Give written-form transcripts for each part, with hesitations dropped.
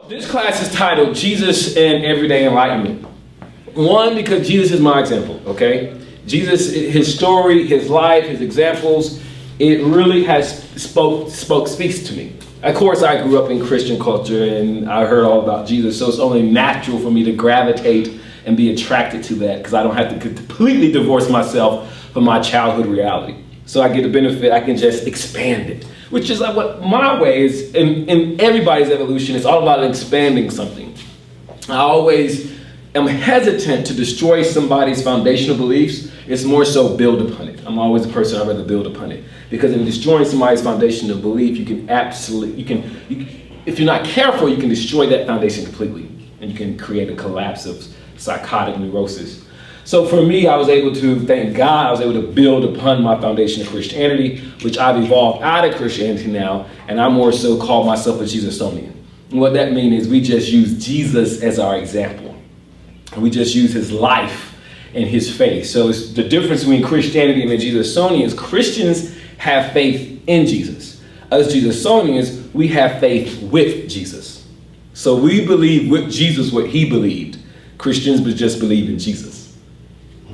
This class is titled Jesus and Everyday Enlightenment. One, because Jesus is my example, okay? Jesus, his story, his life, his examples, it really speaks to me. Of course, I grew up in Christian culture and I heard all about Jesus, so it's only natural for me to gravitate and be attracted to that because I don't have to completely divorce myself from my childhood reality. So I get the benefit, I can just expand it, which is like what my way is in everybody's evolution. It's all about expanding something. I always am hesitant to destroy somebody's foundational beliefs. It's more so build upon it. I'm always the person I'd rather build upon it. Because in destroying somebody's foundational belief, you can if you're not careful, you can destroy that foundation completely. And you can create a collapse of psychotic neurosis. So for me, I was able to, thank God, I was able to build upon my foundation of Christianity, which I've evolved out of Christianity now, and I more so call myself a Jesusonian. And what that means is we just use Jesus as our example. And we just use his life and his faith. So it's the difference between Christianity and the Jesusonians. Christians have faith in Jesus. Us Jesusonians, we have faith with Jesus. So we believe with Jesus what he believed. Christians would just believe in Jesus.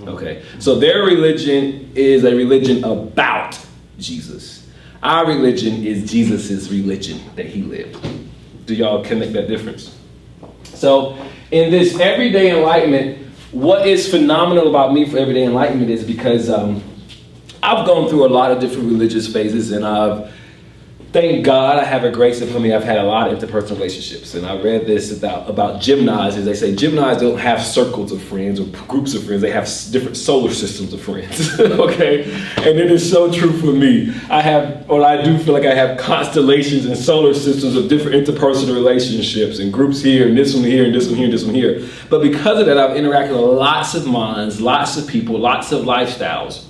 Okay, so their religion is a religion about Jesus. Our religion is Jesus's religion that he lived. Do y'all connect that difference? So in this everyday enlightenment, what is phenomenal about me for everyday enlightenment is because I've gone through a lot of different religious phases, and thank God I have a grace upon me. I've had a lot of interpersonal relationships, and I read this about Geminis. They say Geminis don't have circles of friends or groups of friends. They have different solar systems of friends, okay? And it is so true for me. I do feel like I have constellations and solar systems of different interpersonal relationships and groups here, and this one here, and this one here, and this one here. But because of that, I've interacted with lots of minds, lots of people, lots of lifestyles.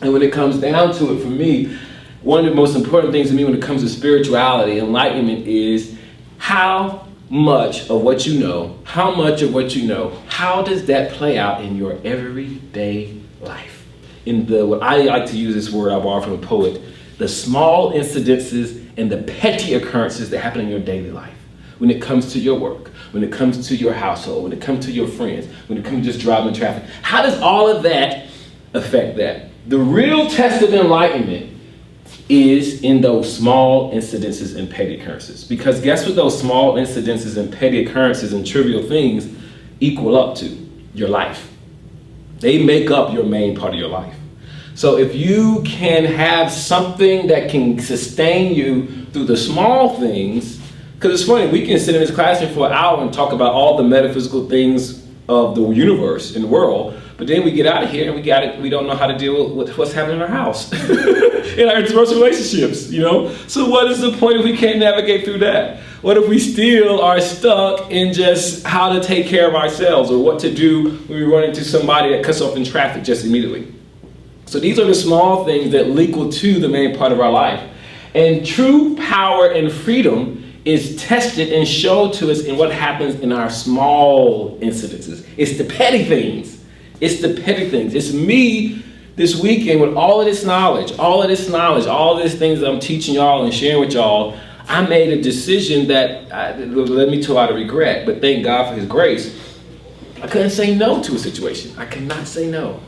And when it comes down to it, for me, one of the most important things to me when it comes to spirituality, enlightenment, is how much of what you know, how does that play out in your everyday life? In what I like to use this word I borrowed from a poet, the small incidences and the petty occurrences that happen in your daily life. When it comes to your work, when it comes to your household, when it comes to your friends, when it comes to just driving traffic, how does all of that affect that? The real test of enlightenment is in those small incidences and petty occurrences. Because guess what those small incidences and petty occurrences and trivial things equal up to? Your life. They make up your main part of your life. So if you can have something that can sustain you through the small things, because it's funny, we can sit in this classroom for an hour and talk about all the metaphysical things of the universe and the world, but then we get out of here and we don't know how to deal with what's happening in our house, in our interpersonal relationships, you know? So what is the point if we can't navigate through that? What if we still are stuck in just how to take care of ourselves or what to do when we run into somebody that cuts off in traffic just immediately? So these are the small things that equal to the main part of our life. And true power and freedom is tested and shown to us in what happens in our small incidences. It's the petty things. It's the petty things. It's me this weekend with all of this knowledge, all of these things that I'm teaching y'all and sharing with y'all. I made a decision that led me to a lot of regret, but thank God for his grace. I couldn't say no to a situation. I could not say no.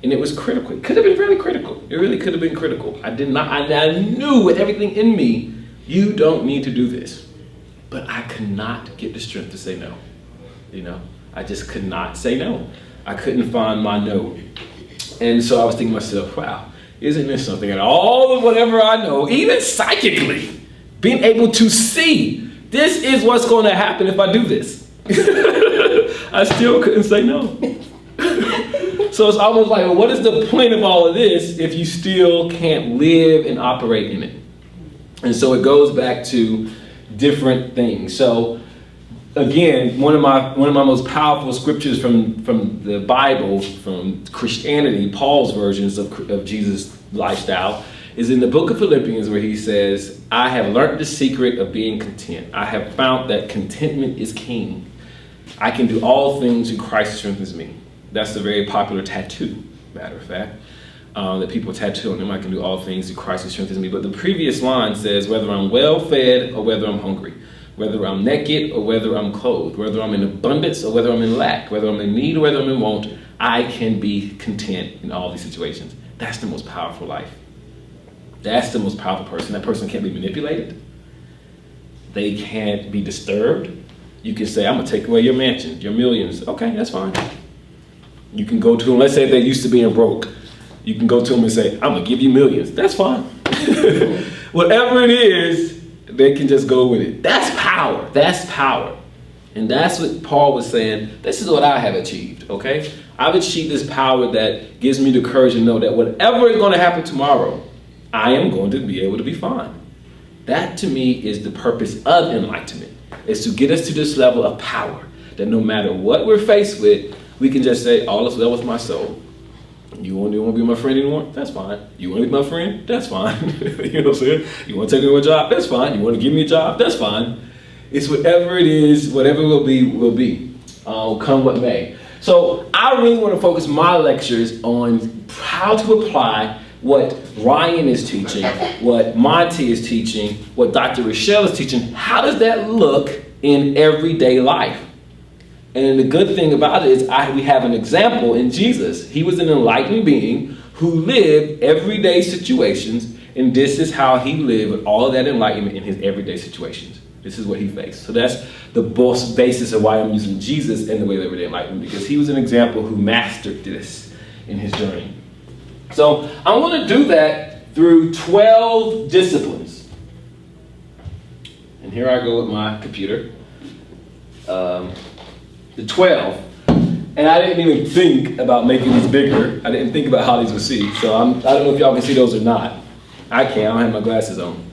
And it was critical. It could have been really critical. It really could have been critical. I knew with everything in me, you don't need to do this. But I could not get the strength to say no. You know, I just could not say no. I couldn't find my no. And so I was thinking to myself, wow, isn't this something? And all of whatever I know, even psychically, being able to see, this is what's going to happen if I do this. I still couldn't say no. So it's almost like, well, what is the point of all of this if you still can't live and operate in it? And so it goes back to different things. So again, one of my most powerful scriptures from the Bible, from Christianity, Paul's versions of Jesus' lifestyle, is in the book of Philippians, where he says, I have learned the secret of being content. I have found that contentment is king. I can do all things through Christ who strengthens me. That's a very popular tattoo, matter of fact, that people tattoo on them. I can do all things through Christ who strengthens me. But the previous line says, whether I'm well fed or whether I'm hungry, whether I'm naked or whether I'm clothed, whether I'm in abundance or whether I'm in lack, whether I'm in need or whether I'm in want, I can be content in all these situations. That's the most powerful life. That's the most powerful person. That person can't be manipulated. They can't be disturbed. You can say, I'm going to take away your mansion, your millions. Okay, that's fine. You can go to them, let's say they used to being broke. You can go to them and say, I'm going to give you millions. That's fine. Whatever it is, they can just go with it. That's power. That's power. And that's what Paul was saying. This is what I have achieved, okay? I've achieved this power that gives me the courage to know that whatever is going to happen tomorrow, I am going to be able to be fine. That to me is the purpose of enlightenment, is to get us to this level of power that no matter what we're faced with, we can just say, all is well with my soul. You want to be my friend anymore? That's fine. You want to be my friend? That's fine. You know what I'm saying? You want to take me to a job? That's fine. You want to give me a job? That's fine. It's whatever it is, whatever will be, come what may. So I really want to focus my lectures on how to apply what Ryan is teaching, what Monty is teaching, what Dr. Rochelle is teaching. How does that look in everyday life? And the good thing about it is we have an example in Jesus. He was an enlightened being who lived everyday situations, and this is how he lived with all of that enlightenment in his everyday situations. This is what he faced. So that's the basis of why I'm using Jesus in the way of everyday enlightenment, because he was an example who mastered this in his journey. So I want to do that through 12 disciplines. And here I go with my computer. The 12. And I didn't even think about making these bigger. I didn't think about how these would see. So I don't know if y'all can see those or not. I can. I don't have my glasses on.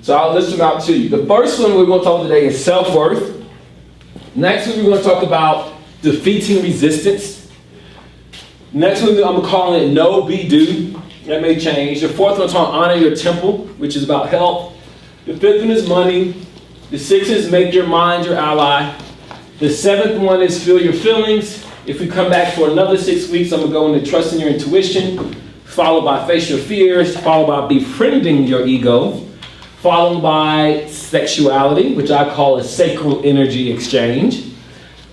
So I'll list them out to you. The first one we're going to talk today is self-worth. Next one we're going to talk about defeating resistance. Next one I'm calling it know, be, do. That may change. The fourth one is called honor your temple, which is about health. The fifth one is money. The sixth is make your mind your ally. The seventh one is feel your feelings. If we come back for another 6 weeks, I'm going to go into trusting your intuition, followed by face your fears, followed by befriending your ego, followed by sexuality, which I call a sacral energy exchange,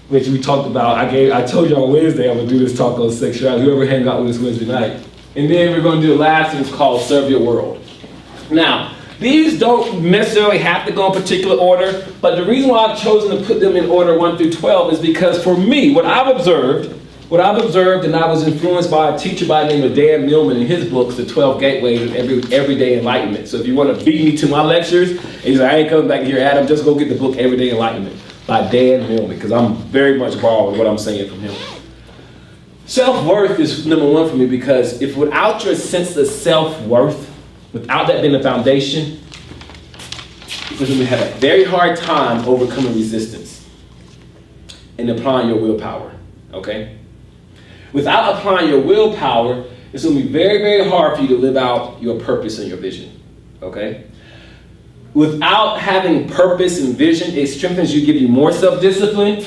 which we talked about. I told you on Wednesday I'm going to do this talk on sexuality. Whoever hang out with us Wednesday night. And then we're going to do the last one, it's called serve your world. Now, these don't necessarily have to go in particular order, but the reason why I've chosen to put them in order 1 through 12 is because for me, what I've observed, and I was influenced by a teacher by the name of Dan Melvin in his books, The 12 Gateways of Everyday Enlightenment. So if you want to beat me to my lectures, and you say, I ain't coming back here, Adam, just go get the book Everyday Enlightenment by Dan Melvin, because I'm very much borrowing what I'm saying from him. Self-worth is number one for me, because if without your sense of self-worth, without that being the foundation, you're going to have a very hard time overcoming resistance and applying your willpower, okay? Without applying your willpower, it's going to be very, very hard for you to live out your purpose and your vision, okay? Without having purpose and vision, it strengthens you, give you more self-discipline.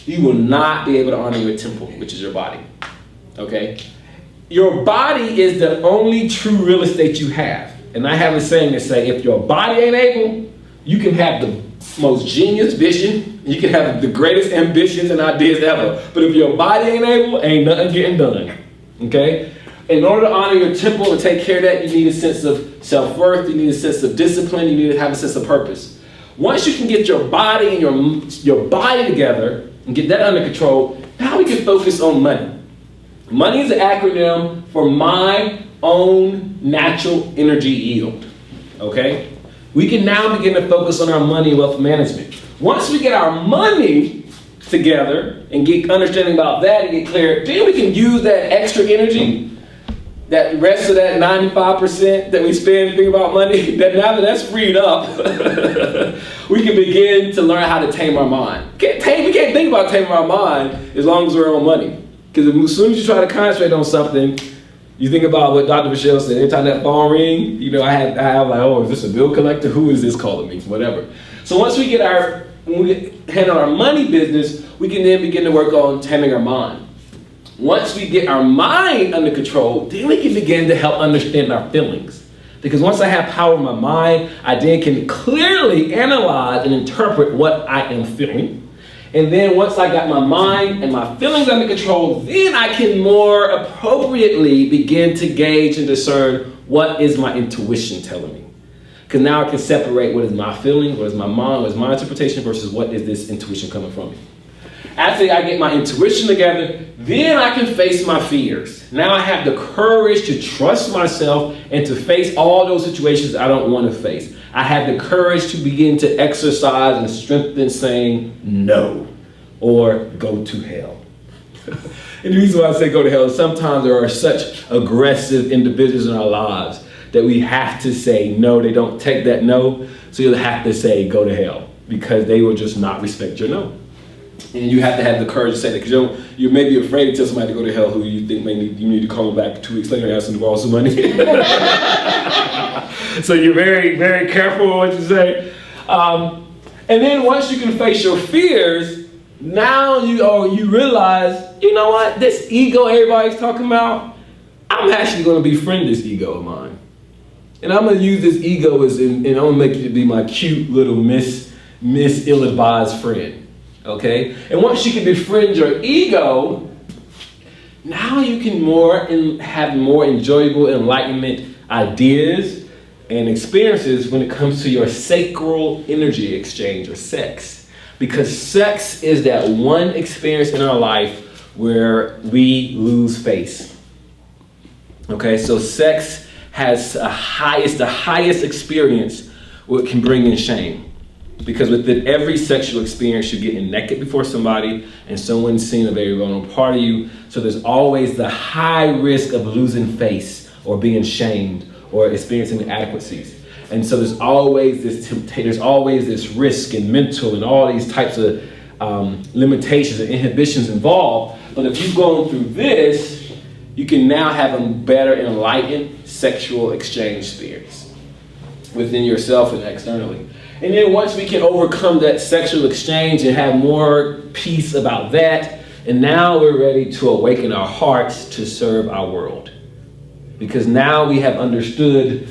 You will not be able to honor your temple, which is your body, okay? Your body is the only true real estate you have. And I have a saying that say, if your body ain't able, you can have the most genius vision, you can have the greatest ambitions and ideas ever. But if your body ain't able, ain't nothing getting done, okay? In order to honor your temple and take care of that, you need a sense of self-worth, you need a sense of discipline, you need to have a sense of purpose. Once you can get your body and your body together and get that under control, now we can focus on money. Money is an acronym for my own natural energy yield, okay? We can now begin to focus on our money and wealth management. Once we get our money together and get understanding about that and get clear, then we can use that extra energy, that rest of that 95% that we spend thinking about money, that now that that's freed up, we can begin to learn how to tame our mind. We can't think about taming our mind as long as we're on money. Because as soon as you try to concentrate on something, you think about what Dr. Michelle said. Every time that phone ring, you know, I have like, oh, is this a bill collector? Who is this calling me? Whatever. So once we when we handle our money business, we can then begin to work on taming our mind. Once we get our mind under control, then we can begin to help understand our feelings. Because once I have power in my mind, I then can clearly analyze and interpret what I am feeling. And then once I got my mind and my feelings under control, then I can more appropriately begin to gauge and discern what is my intuition telling me. Because now I can separate what is my feeling, what is my mind, what is my interpretation versus what is this intuition coming from me. After I get my intuition together, then I can face my fears. Now I have the courage to trust myself and to face all those situations I don't want to face. I have the courage to begin to exercise and strengthen saying no or go to hell. And the reason why I say go to hell is sometimes there are such aggressive individuals in our lives that we have to say no. They don't take that no, so you'll have to say go to hell because they will just not respect your no. And you have to have the courage to say that because you may be afraid to tell somebody to go to hell who you think you need to call them back 2 weeks later and ask them to borrow some money. So you're very, very careful with what you say. And then once you can face your fears, now you realize, you know what, this ego everybody's talking about, I'm actually going to befriend this ego of mine. And I'm going to use this ego and I'm going to make it to be my cute little miss ill-advised friend. Okay? And once you can befriend your ego, now you can have more enjoyable enlightenment ideas and experiences when it comes to your sacral energy exchange or sex. Because sex is that one experience in our life where we lose face. Okay? So sex has the highest experience what can bring in shame. Because within every sexual experience, you're getting naked before somebody and someone's seeing a very vulnerable part of you. So there's always the high risk of losing face or being shamed or experiencing inadequacies. And so there's always this risk and mental and all these types of limitations and inhibitions involved. But if you've gone through this, you can now have a better enlightened sexual exchange experience within yourself and externally. And then once we can overcome that sexual exchange and have more peace about that, and now we're ready to awaken our hearts to serve our world. Because now we have understood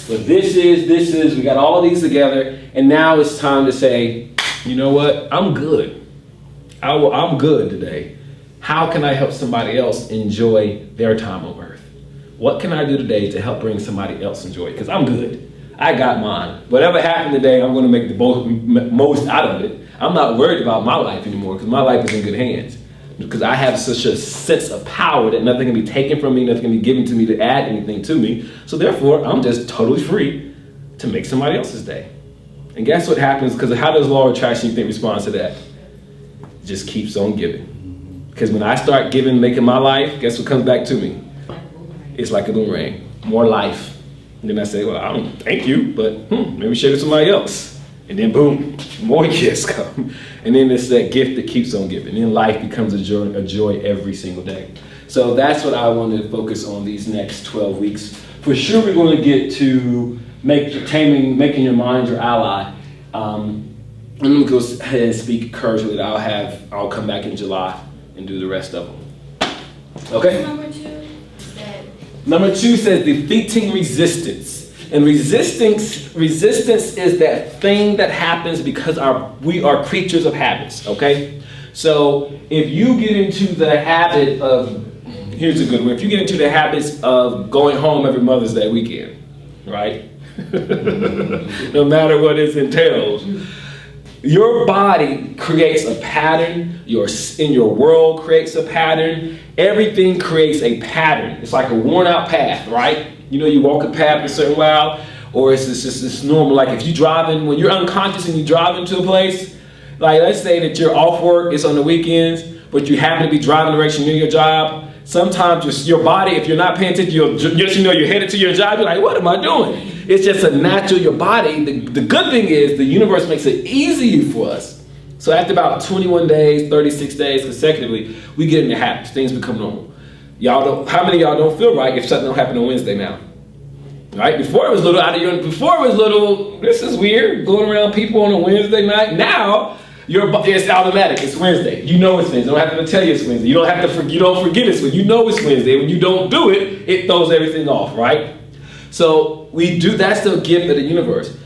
what this is, we got all these together, and now it's time to say, you know what, I'm good. I'm good today. How can I help somebody else enjoy their time on earth? What can I do today to help bring somebody else enjoy? Because I'm good. I got mine. Whatever happened today, I'm going to make the most out of it. I'm not worried about my life anymore because my life is in good hands. Because I have such a sense of power that nothing can be taken from me, nothing can be given to me to add anything to me. So therefore, I'm just totally free to make somebody else's day. And guess what happens? Because how does law of attraction, you think, responds to that? It just keeps on giving. Because when I start giving, making my life, guess what comes back to me? It's like a boomerang. More life. And then I say, well, I don't thank you, but maybe share it with somebody else. And then boom, more gifts come. And then it's that gift that keeps on giving. And then life becomes a joy every single day. So that's what I want to focus on these next 12 weeks. For sure, we're going to get to making your mind your ally. I'm going to go ahead and speak courageously. I'll come back in July and do the rest of them. Okay? Number 2 says defeating resistance. And resistance is that thing that happens because we are creatures of habits, okay? So if you get into the habit of, here's a good one, if you get into the habits of going home every Mother's Day weekend, right? No matter what it entails, your body creates a pattern, in your world creates a pattern, everything creates a pattern. It's like a worn out path, right? You know, you walk a path a certain while, or it's just this normal, like if you're driving, when you're unconscious and you drive into a place, like let's say that you're off work, it's on the weekends, but you happen to be driving the direction near your job, sometimes your body, if you're not paying attention, you're headed to your job, you're like, what am I doing? It's just a natural, your body. The good thing is the universe makes it easy for us. So after about 21 days, 36 days consecutively, we get in the habits. Things become normal. How many of y'all don't feel right if something don't happen on Wednesday now? Right? Before it was this is weird, going around people on a Wednesday night. Now, it's automatic. It's Wednesday. You know it's Wednesday. I don't have to tell you it's Wednesday. You don't forget it's Wednesday. You know it's Wednesday. When you don't do it, it throws everything off, right? So we do, that's the gift of the universe.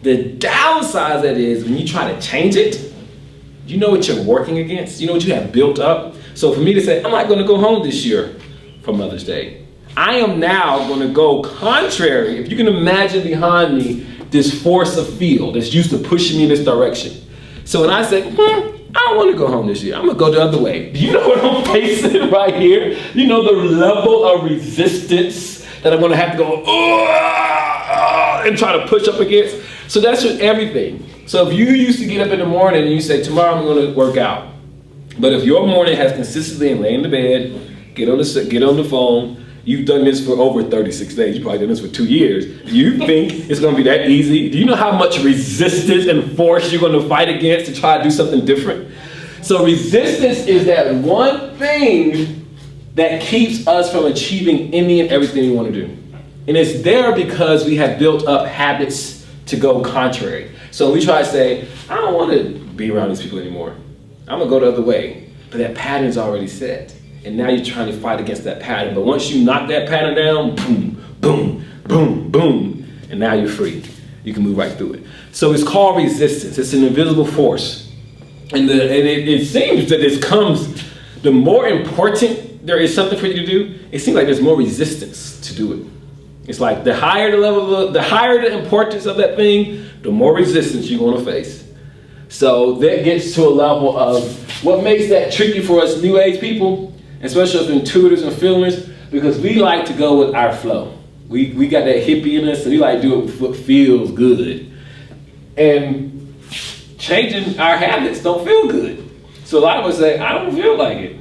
The downside of that is when you try to change it, you know what you're working against? You know what you have built up? So for me to say, I'm not gonna go home this year for Mother's Day, I am now gonna go contrary. If you can imagine behind me, this force of field that's used to pushing me in this direction. So when I say, I don't wanna go home this year, I'm gonna go the other way. Do you know what I'm facing right here? You know the level of resistance that I'm gonna have to go, and try to push up against? So that's with everything. So if you used to get up in the morning and you say, tomorrow I'm gonna work out. But if your morning has consistently and lay in the bed, get on the phone, you've done this for over 36 days, you probably done this for 2 years. Do you think it's gonna be that easy? Do you know how much resistance and force you're gonna fight against to try to do something different? So resistance is that one thing that keeps us from achieving any and everything we wanna do. And it's there because we have built up habits to go contrary. So we try to say, I don't want to be around these people anymore. I'm gonna go the other way. But that pattern's already set. And now you're trying to fight against that pattern. But once you knock that pattern down, boom, boom, boom, boom, and now you're free. You can move right through it. So it's called resistance. It's an invisible force. And it seems that this comes, the more important there is something for you to do, it seems like there's more resistance to do it. It's like the higher the level, the higher the importance of that thing, the more resistance you're gonna face. So that gets to a level of what makes that tricky for us new age people, especially us intuitors and feelers, because we like to go with our flow. We got that hippie in us, and we like to do what feels good. And changing our habits don't feel good. So a lot of us say, I don't feel like it.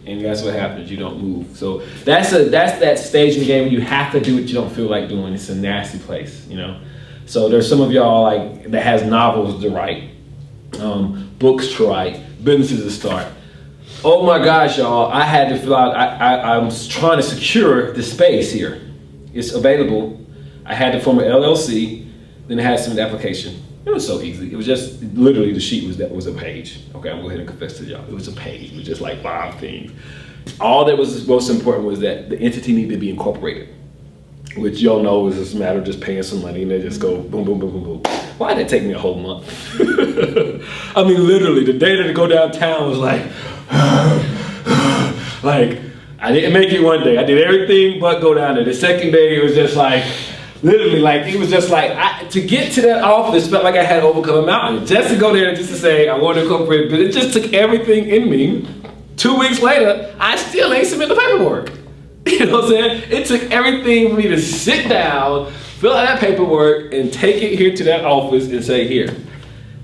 And that's what happens, you don't move. So that's that stage in the game where you have to do what you don't feel like doing. It's a nasty place, you know? So there's some of y'all like that has novels to write, books to write, businesses to start. Oh my gosh, y'all, I had to fill out, I'm trying to secure the space here. It's available. I had to form an LLC, then I had to submit an application. It was so easy. It was just literally the sheet was a page. Okay, I'm going to go ahead and confess to y'all. It was a page. It was just like 5 things. All that was most important was that the entity needed to be incorporated, which y'all know was just a matter of just paying some money and they just go boom, boom, boom, boom, boom. Why did it take me a whole month? I mean, literally, the day that I go downtown was like, like, I didn't make it one day. I did everything but go down there. The second day, it was just like, literally, like, it was just like, to get to that office felt like I had to overcome a mountain. Just to go there and just to say, I want to incorporate it, but it just took everything in me. 2 weeks later, I still ain't submit the paperwork. You know what I'm saying? It took everything for me to sit down, fill out that paperwork, and take it here to that office and say, here.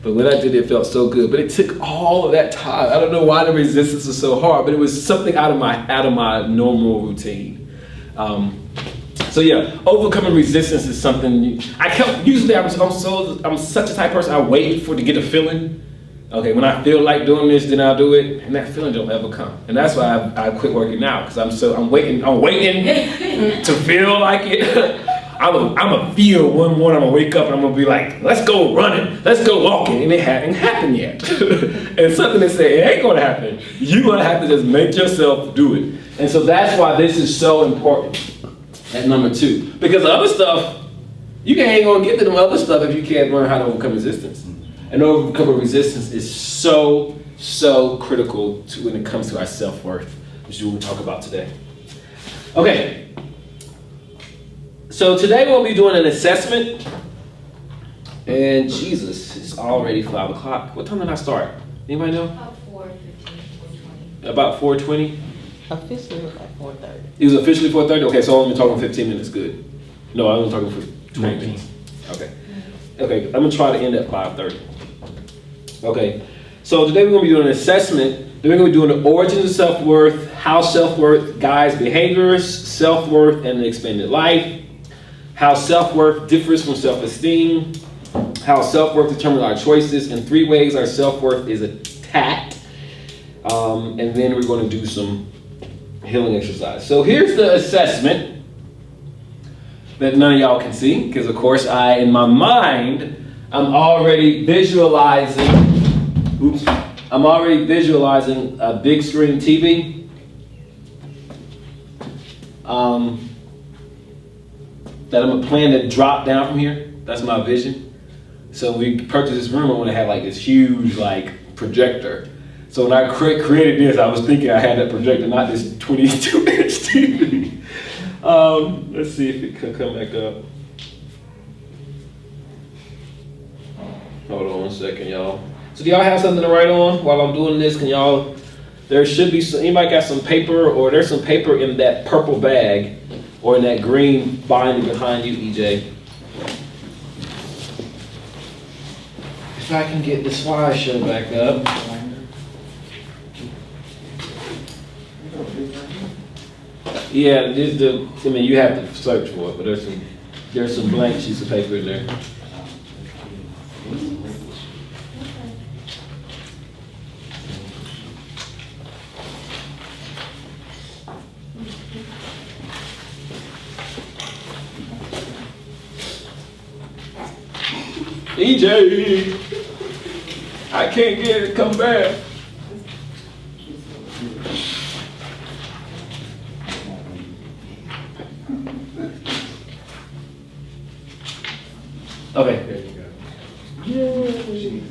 But when I did it, felt so good. But it took all of that time. I don't know why the resistance was so hard, but it was something out of my normal routine. So yeah, overcoming resistance is something I'm such a type of person. I wait for to get a feeling. Okay, when I feel like doing this, then I'll do it, and that feeling don't ever come. And that's why I quit working out, because I'm waiting to feel like it. I'm gonna feel one morning, I'm gonna wake up and I'm gonna be like, let's go running, let's go walking, and it hasn't happened yet. And something that said it ain't gonna happen. You're gonna have to just make yourself do it. And so that's why this is so important at number 2. Because the other stuff, you ain't gonna get to them other stuff if you can't learn how to overcome resistance. And overcoming resistance is so, so critical to when it comes to our self-worth, which is what we'll talk about today. Okay. So today we'll be doing an assessment, and Jesus, it's already 5 o'clock. What time did I start? Anybody know? About 4:15, 4:20. About 4:20? Officially it was like 4:30. It was officially 4:30? Okay, so I'm only talking 15 minutes, good. No, I'm only talking for 20 minutes. Okay. Okay, I'm gonna try to end at 5:30. Okay, so today we're gonna be doing an assessment. Then we're gonna be doing the origins of self-worth, how self-worth guides behaviors, self-worth and an expanded life, how self-worth differs from self-esteem, how self-worth determines our choices, and 3 ways our self-worth is attacked. And then we're going to do some healing exercise. So here's the assessment that none of y'all can see, because of course in my mind, I'm already visualizing a big screen TV. that I'm gonna plan to drop down from here. That's my vision. So we purchased this room, I want to have like this huge like projector. So when I created this, I was thinking I had that projector, not this 22-inch TV. Let's see if it can come back up. Hold on 1 second, y'all. So do y'all have something to write on while I'm doing this? Can y'all, there should be some, anybody got some paper, or there's some paper in that purple bag or in that green binding behind you, EJ. If I can get the slideshow back up. Yeah, I mean, you have to search for it, but there's some blank sheets of paper in there. EJ, I can't get it to come back. Okay. There you go. Yay.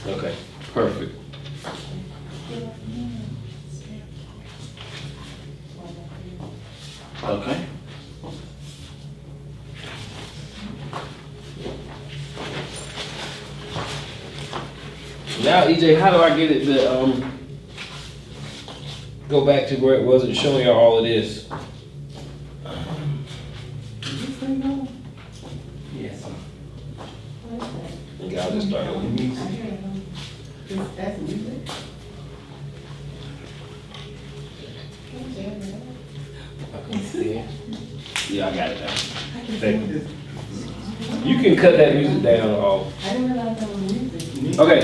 Okay, perfect. Okay. Now, EJ, how do I get it to go back to where it was and showing you all of this? Yes. Okay, I'll just start over. Yeah, I got it now. Thank you. You can cut that music down off. Okay.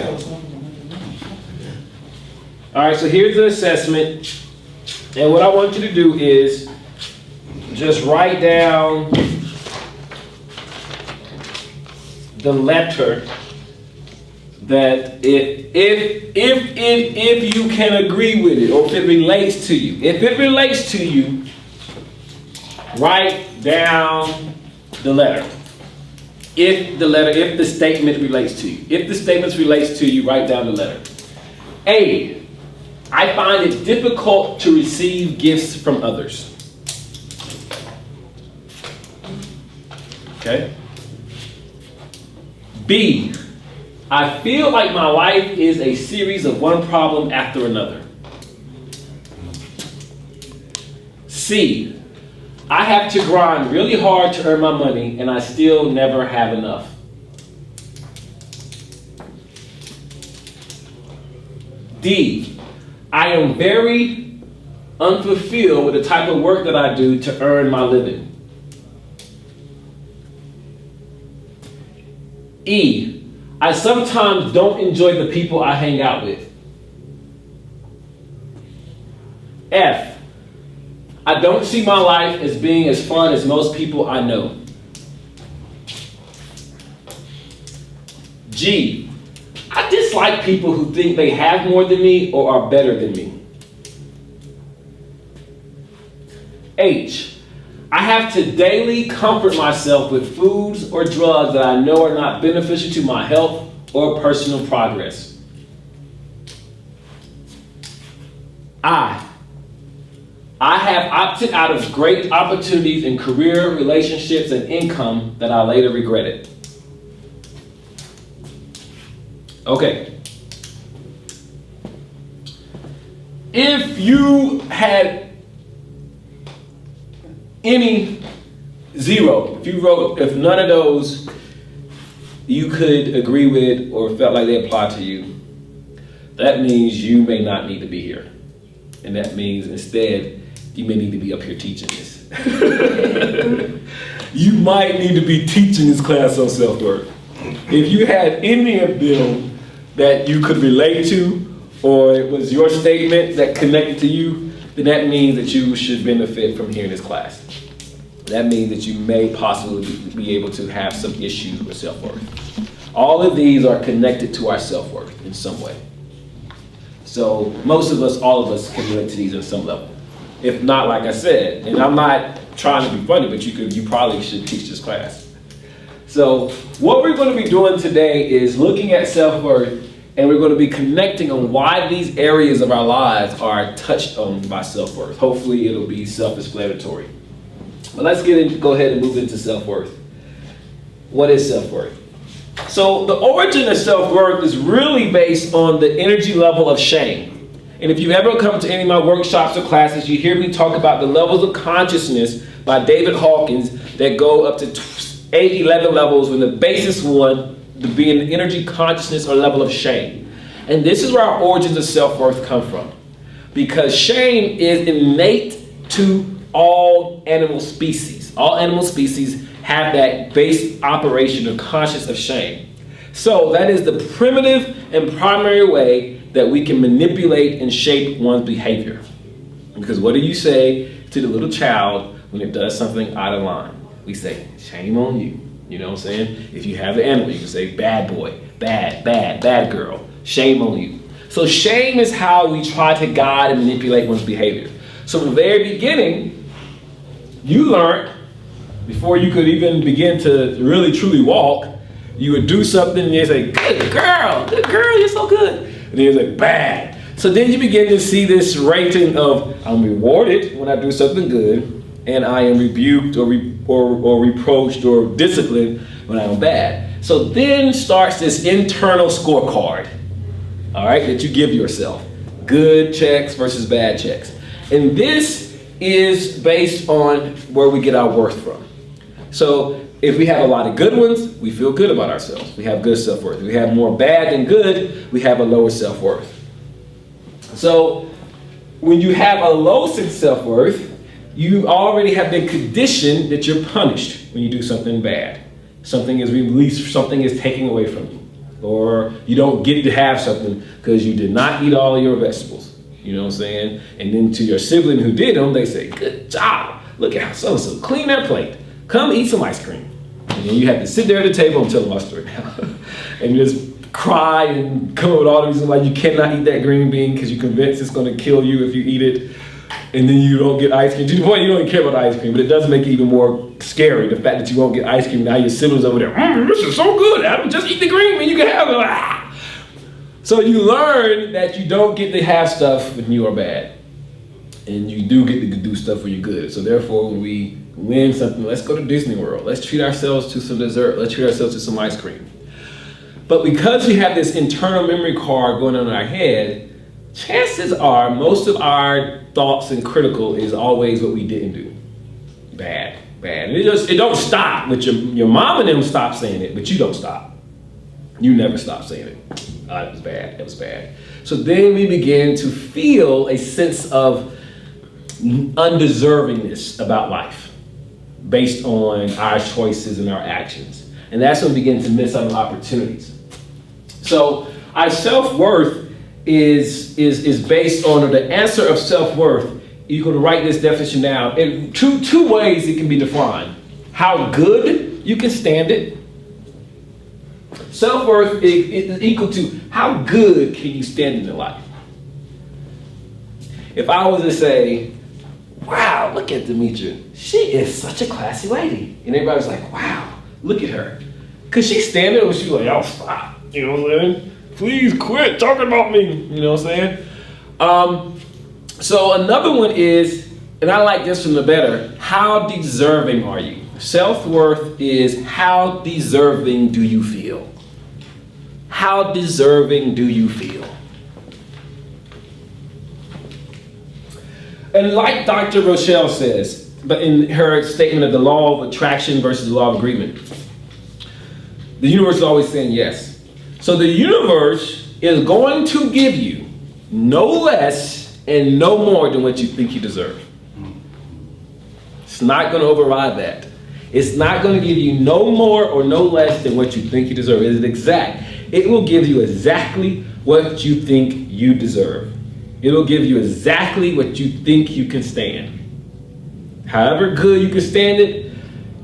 All right, so here's the assessment. And what I want you to do is just write down the letter that if you can agree with it, or if it relates to you. If it relates to you, write down the letter. If the statement relates to you. If the statement relates to you, write down the letter. A, I find it difficult to receive gifts from others. Okay. B, I feel like my life is a series of one problem after another. C, I have to grind really hard to earn my money and I still never have enough. D, I am very unfulfilled with the type of work that I do to earn my living. E, I sometimes don't enjoy the people I hang out with. F, I don't see my life as being as fun as most people I know. G, I dislike people who think they have more than me or are better than me. H, I have to daily comfort myself with foods or drugs that I know are not beneficial to my health or personal progress. I have opted out of great opportunities in career, relationships, and income that I later regretted. Okay. If you had any zero, if none of those you could agree with or felt like they apply to you, that means you may not need to be here. And that means instead, you may need to be up here teaching this. You might need to be teaching this class on self-worth. If you had any of them that you could relate to, or it was your statement that connected to you, then that means that you should benefit from hearing this class. That means that you may possibly be able to have some issues with self-worth. All of these are connected to our self-worth in some way. So most of us, all of us can relate to these at some level. If not, like I said, and I'm not trying to be funny, but you probably should teach this class. So what we're going to be doing today is looking at self-worth, and we're going to be connecting on why these areas of our lives are touched on by self-worth. Hopefully it'll be self-explanatory. But let's go ahead and move into self-worth. What is self-worth? So the origin of self-worth is really based on the energy level of shame. And if you've ever come to any of my workshops or classes, you hear me talk about the levels of consciousness by David Hawkins that go up to 11 levels, when the basis one to be an energy consciousness or level of shame. And this is where our origins of self-worth come from. Because shame is innate to all animal species. All animal species have that base operation or conscious of shame. So that is the primitive and primary way that we can manipulate and shape one's behavior. Because what do you say to the little child when it does something out of line? We say, shame on you. You know what I'm saying? If you have an animal, you can say, bad boy, bad girl, shame on you. So shame is how we try to guide and manipulate one's behavior. So from the very beginning, you learned, before you could even begin to really truly walk, you would do something and you say, good girl, you're so good. And then you say, bad. So then you begin to see this rating of, I'm rewarded when I do something good, and I am rebuked or reproached or disciplined when I'm bad. So then starts this internal scorecard, all right, that you give yourself. Good checks versus bad checks. And this is based on where we get our worth from. So if we have a lot of good ones, we feel good about ourselves. We have good self-worth. If we have more bad than good, we have a lower self-worth. So when you have a low sense of self-worth, you already have been conditioned that you're punished when you do something bad. Something is released, something is taken away from you. Or you don't get to have something because you did not eat all of your vegetables. You know what I'm saying? And then to your sibling who did them, they say, good job. Look at how so-and-so clean their plate. Come eat some ice cream. And then you have to sit there at the table and tell them my story now. And just cry and come up with all the reasons why you cannot eat that green bean because you're convinced it's going to kill you if you eat it. And then you don't get ice cream. To the point you don't even care about ice cream, but it does make it even more scary, the fact that you won't get ice cream. Now your siblings over there, this is so good, Adam, just eat the green bean, you can have it. Ah. So you learn that you don't get to have stuff when you are bad. And you do get to do stuff when you're good. So therefore, when we win something, let's go to Disney World. Let's treat ourselves to some dessert. Let's treat ourselves to some ice cream. But because we have this internal memory card going on in our head, chances are most of our thoughts and critical is always what we didn't do. Bad. And it don't stop. But your mom and them stop saying it, but you don't stop. You never stop saying it. It was bad. So then we begin to feel a sense of undeservingness about life based on our choices and our actions. And that's when we begin to miss out on opportunities. So our self-worth is based on, or the answer of self-worth, you're going to write this definition down. In two ways it can be defined. How good you can stand it. Self-worth is equal to how good can you stand it in life. If I was to say, wow, look at Demetra. She is such a classy lady. And everybody's like, wow, look at her. Could she stand it or was she like, y'all stop? You know what I'm saying? Please quit talking about me. You know what I'm saying? So another one is, and I like this one the better, how deserving are you? Self-worth is how deserving do you feel? How deserving do you feel? And like Dr. Rochelle says, but in her statement of the law of attraction versus the law of agreement, the universe is always saying yes. So the universe is going to give you no less and no more than what you think you deserve. It's not going to override that. It's not going to give you no more or no less than what you think you deserve. It is exact. It will give you exactly what you think you deserve. It'll give you exactly what you think you can stand. However good you can stand it,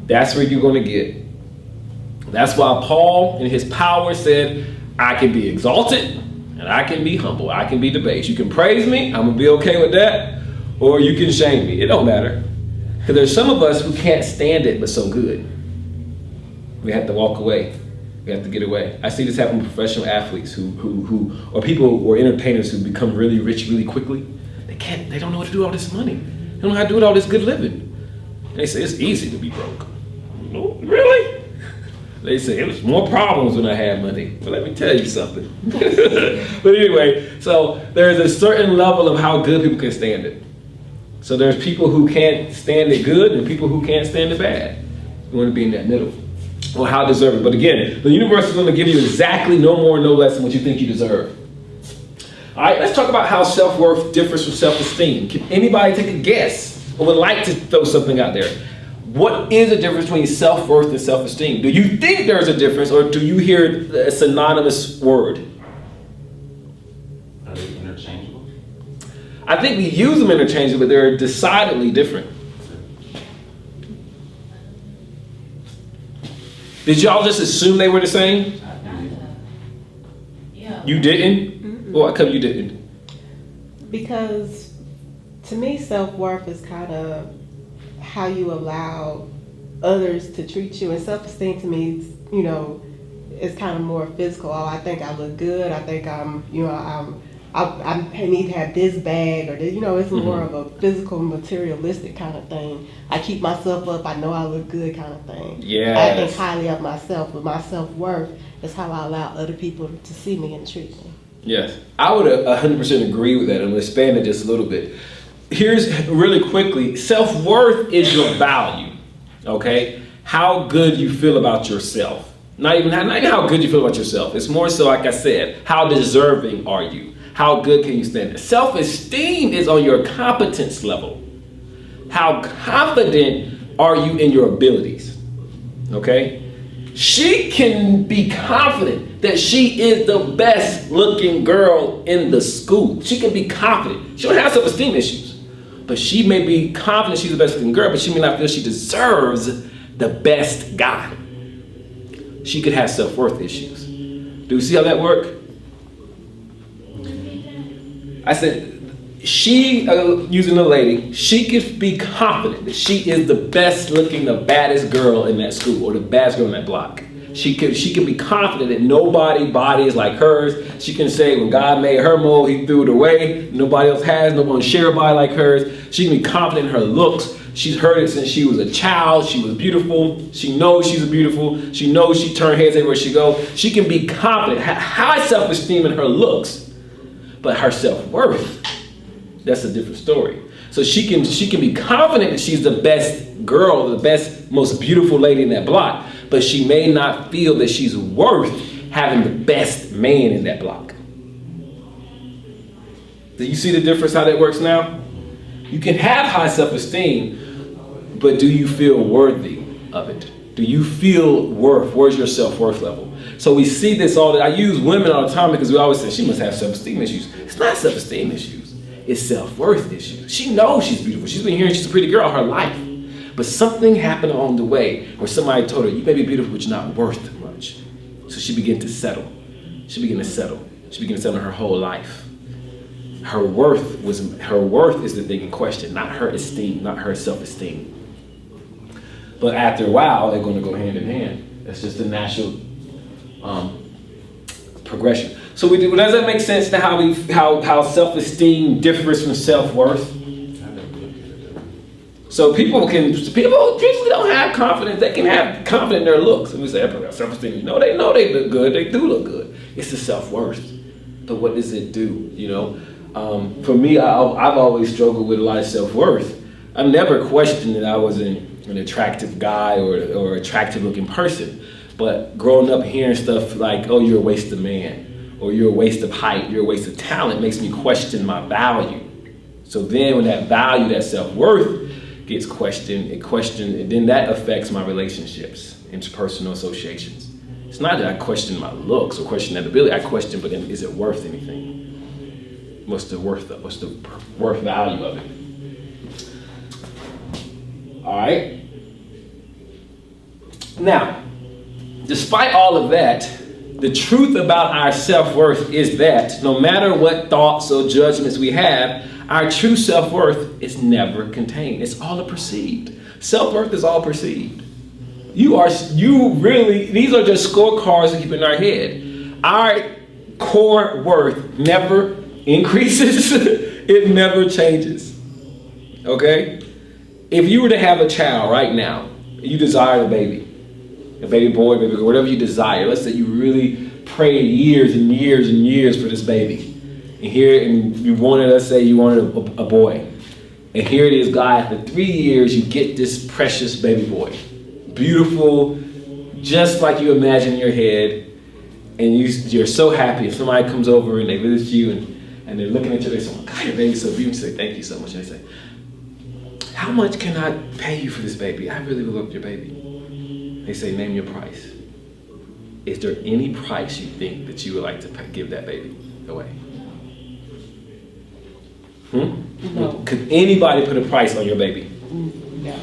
that's where you're going to get. That's why Paul, in his power, said, I can be exalted And I can be humble. I can be debased. You can praise me. I'm going to be okay with that. Or you can shame me. It don't matter. Because there's some of us who can't stand it, but so good. We have to walk away. We have to get away. I see this happen with professional athletes who or people or entertainers who become really rich really quickly. They don't know what to do with all this money. They don't know how to do with all this good living. And they say, it's easy to be broke. Oh, really? They say, it was more problems when I had money. But let me tell you something. But anyway, so there's a certain level of how good people can stand it. So there's people who can't stand it good and people who can't stand it bad. You want to be in that middle. Well, how deserving. But again, the universe is going to give you exactly no more, no less than what you think you deserve. All right, let's talk about how self-worth differs from self-esteem. Can anybody take a guess or would like to throw something out there? What is the difference between self-worth and self-esteem? Do you think there's a difference, or do you hear a synonymous word? Are they interchangeable? I think we use them interchangeably, but they're decidedly different. Did y'all just assume they were the same? Yeah. You didn't? Mm-mm. Well, how come you didn't? Because to me, self-worth is kind of how you allow others to treat you. And self-esteem to me, is kind of more physical. Oh, I think I look good. I think I need to have this bag or this, it's more of a physical, materialistic kind of thing. I keep myself up. I know I look good kind of thing. Yes. I think highly of myself, but my self-worth is how I allow other people to see me and treat me. Yes. I would 100% agree with that. I'm going to expand it just a little bit. Here's really quickly, self-worth is your value, okay? How good you feel about yourself. Not even how good you feel about yourself. It's more so, like I said, how deserving are you? How good can you stand it? Self-esteem is on your competence level. How confident are you in your abilities? Okay? She can be confident that she is the best looking girl in the school. She can be confident. She don't have self-esteem issues. But she may be confident she's the best looking girl, but she may not feel she deserves the best guy. She could have self-worth issues. Do you see how that works? I said, she, using the lady, she could be confident that she is the best looking, the baddest girl in that school, or the baddest girl in that block. She can be confident that nobody's body is like hers. She can say when God made her mold, he threw it away. Nobody else has, no one share a body like hers. She can be confident in her looks. She's heard it since she was a child. She was beautiful. She knows she's beautiful. She knows she turned heads everywhere she goes. She can be confident, high self-esteem in her looks. But her self-worth, that's a different story. So she can be confident that she's the best girl, the best, most beautiful lady in that block, but she may not feel that she's worth having the best man in that block. Do you see the difference how that works now? You can have high self-esteem, but do you feel worthy of it? Do you feel worth? Where's your self-worth level? So we see this all the time. I use women all the time because we always say she must have self-esteem issues. It's not self-esteem issues. It's self-worth issues. She knows she's beautiful. She's been hearing she's a pretty girl her life. But something happened along the way where somebody told her, you may be beautiful, but you're not worth much. So she began to settle. She began to settle her whole life. Her worth is the thing in question, not her esteem, not her self-esteem. But after a while, they're going to go hand in hand. That's just the natural progression. So does that make sense to how self-esteem differs from self-worth? So people usually don't have confidence. They can have confidence in their looks. And we say, I got self-esteem. No, they know they look good. They do look good. It's the self-worth. But what does it do? For me, I've always struggled with a lot of self-worth. I've never questioned that I was an attractive guy or attractive looking person. But growing up hearing stuff like, oh, you're a waste of man, or you're a waste of height, you're a waste of talent, makes me question my value. So then when that value, that self-worth gets questioned, and then that affects my relationships, interpersonal associations. It's not that I question my looks or question that ability. I question, but then is it worth anything? What's the worth value of it? All right. Now, despite all of that, The truth about our self-worth is that no matter what thoughts or judgments we have, our true self-worth is never contained. It's all perceived. Self-worth is all perceived. These are just scorecards to keep in our head. Our core worth never increases. It never changes. Okay? If you were to have a child right now, you desire a baby boy, baby girl, whatever you desire. Let's say you really prayed years and years and years for this baby. And you wanted, let's say you wanted a boy. And here it is, God, after 3 years, you get this precious baby boy. Beautiful, just like you imagine in your head. And you're so happy. If somebody comes over and they visit you and they're looking at you, they say, oh God, your baby's so beautiful. You say, thank you so much. And they say, how much can I pay you for this baby? I really love your baby. They say, name your price. Is there any price you think that you would like to give that baby away? No. Could anybody put a price on your baby? No.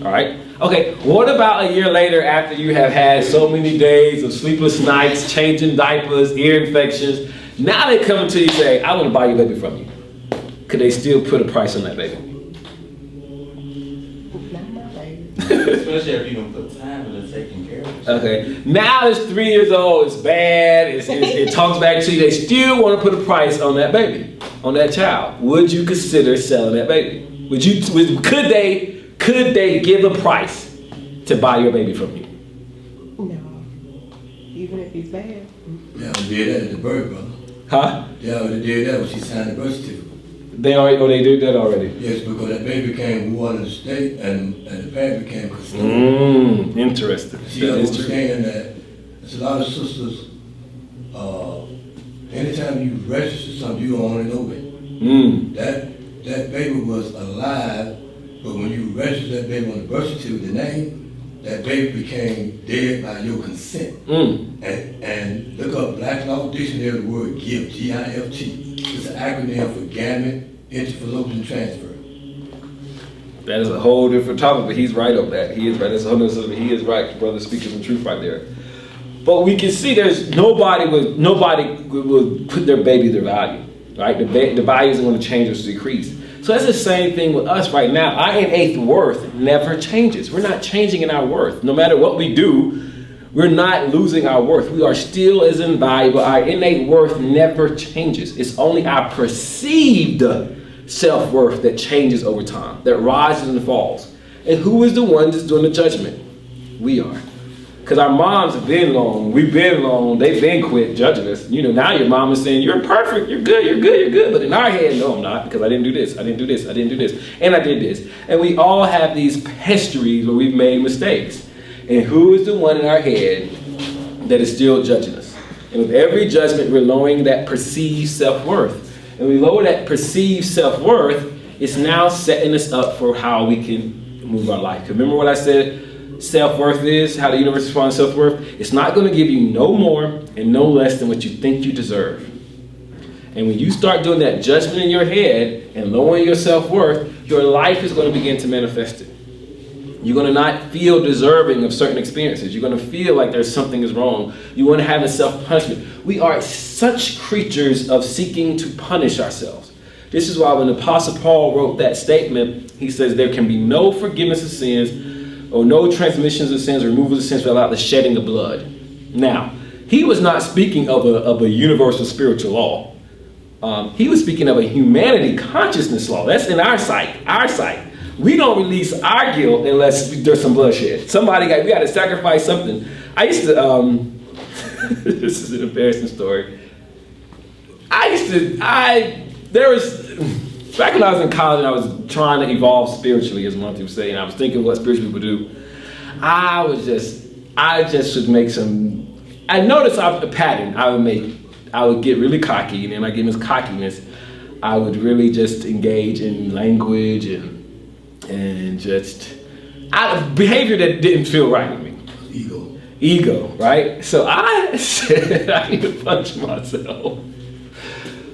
All right. Okay. What about a year later, after you have had so many days of sleepless nights, changing diapers, ear infections? Now they come to you and say, I want to buy your baby from you. Could they still put a price on that baby? Not my baby. Especially if you don't put time into taking care of it. Okay. Now it's 3 years old. It's bad. It talks back to you. They still want to put a price on that baby, on that child. Would you consider selling that baby? Could they give a price to buy your baby from you? No. Even if he's bad. They already did that at the birth, brother. Huh? They already did that when she signed the birth certificate. They did that already. Yes, because that baby became ward of the state and the parent became custodian. Interesting. She That is true. understand that there's a lot of sisters, anytime you register something, you own it over it. That baby was alive, but when you registered that baby on the birth certificate, the name, that baby became dead by your consent. And look up Black Law Dictionary, the word GIFT, G-I-F-T. It's an acronym for gamete, interfallopian transfer. That is a whole different topic, but he's right on that. He is right. That's a whole nother. He is right. Brother speaking some truth right there. But we can see there's nobody would put their baby their value, right? The value isn't going to change or decrease. So that's the same thing with us right now. Our innate worth never changes. We're not changing in our worth. No matter what we do, we're not losing our worth. We are still as invaluable. Our innate worth never changes. It's only our perceived self-worth that changes over time, that rises and falls. And who is the one that's doing the judgment? We are. Because our moms have been long, we've been long, they've been quit judging us. You know, now your mom is saying, you're perfect, you're good, you're good, you're good. But in our head, no, I'm not, because I didn't do this, I didn't do this, I didn't do this, and I did this. And we all have these histories where we've made mistakes. And who is the one in our head that is still judging us? And with every judgment, we're lowering that perceived self-worth. And we lower that perceived self-worth, it's now setting us up for how we can move our life. Remember what I said? Self-worth is, how the universe responds to self-worth. It's not going to give you no more and no less than what you think you deserve. And when you start doing that judgment in your head and lowering your self-worth, your life is going to begin to manifest it. You're going to not feel deserving of certain experiences. You're going to feel like there's something is wrong. You want to have a self-punishment. We are such creatures of seeking to punish ourselves. This is why when the Apostle Paul wrote that statement, he says there can be no forgiveness of sins or no transmissions of sins or removal of sins without the shedding of blood. Now, he was not speaking of a universal spiritual law. He was speaking of a humanity consciousness law. That's in our sight. We don't release our guilt unless there's some bloodshed. We got to sacrifice something. I used to, this is an embarrassing story. Back when I was in college and I was trying to evolve spiritually, as Monty was saying, I was thinking what spiritual people do. I just would make I noticed a pattern I would make. I would get really cocky, and then I get this cockiness. I would really just engage in language and just behavior that didn't feel right with me. Ego, right? So I said I need to punch myself.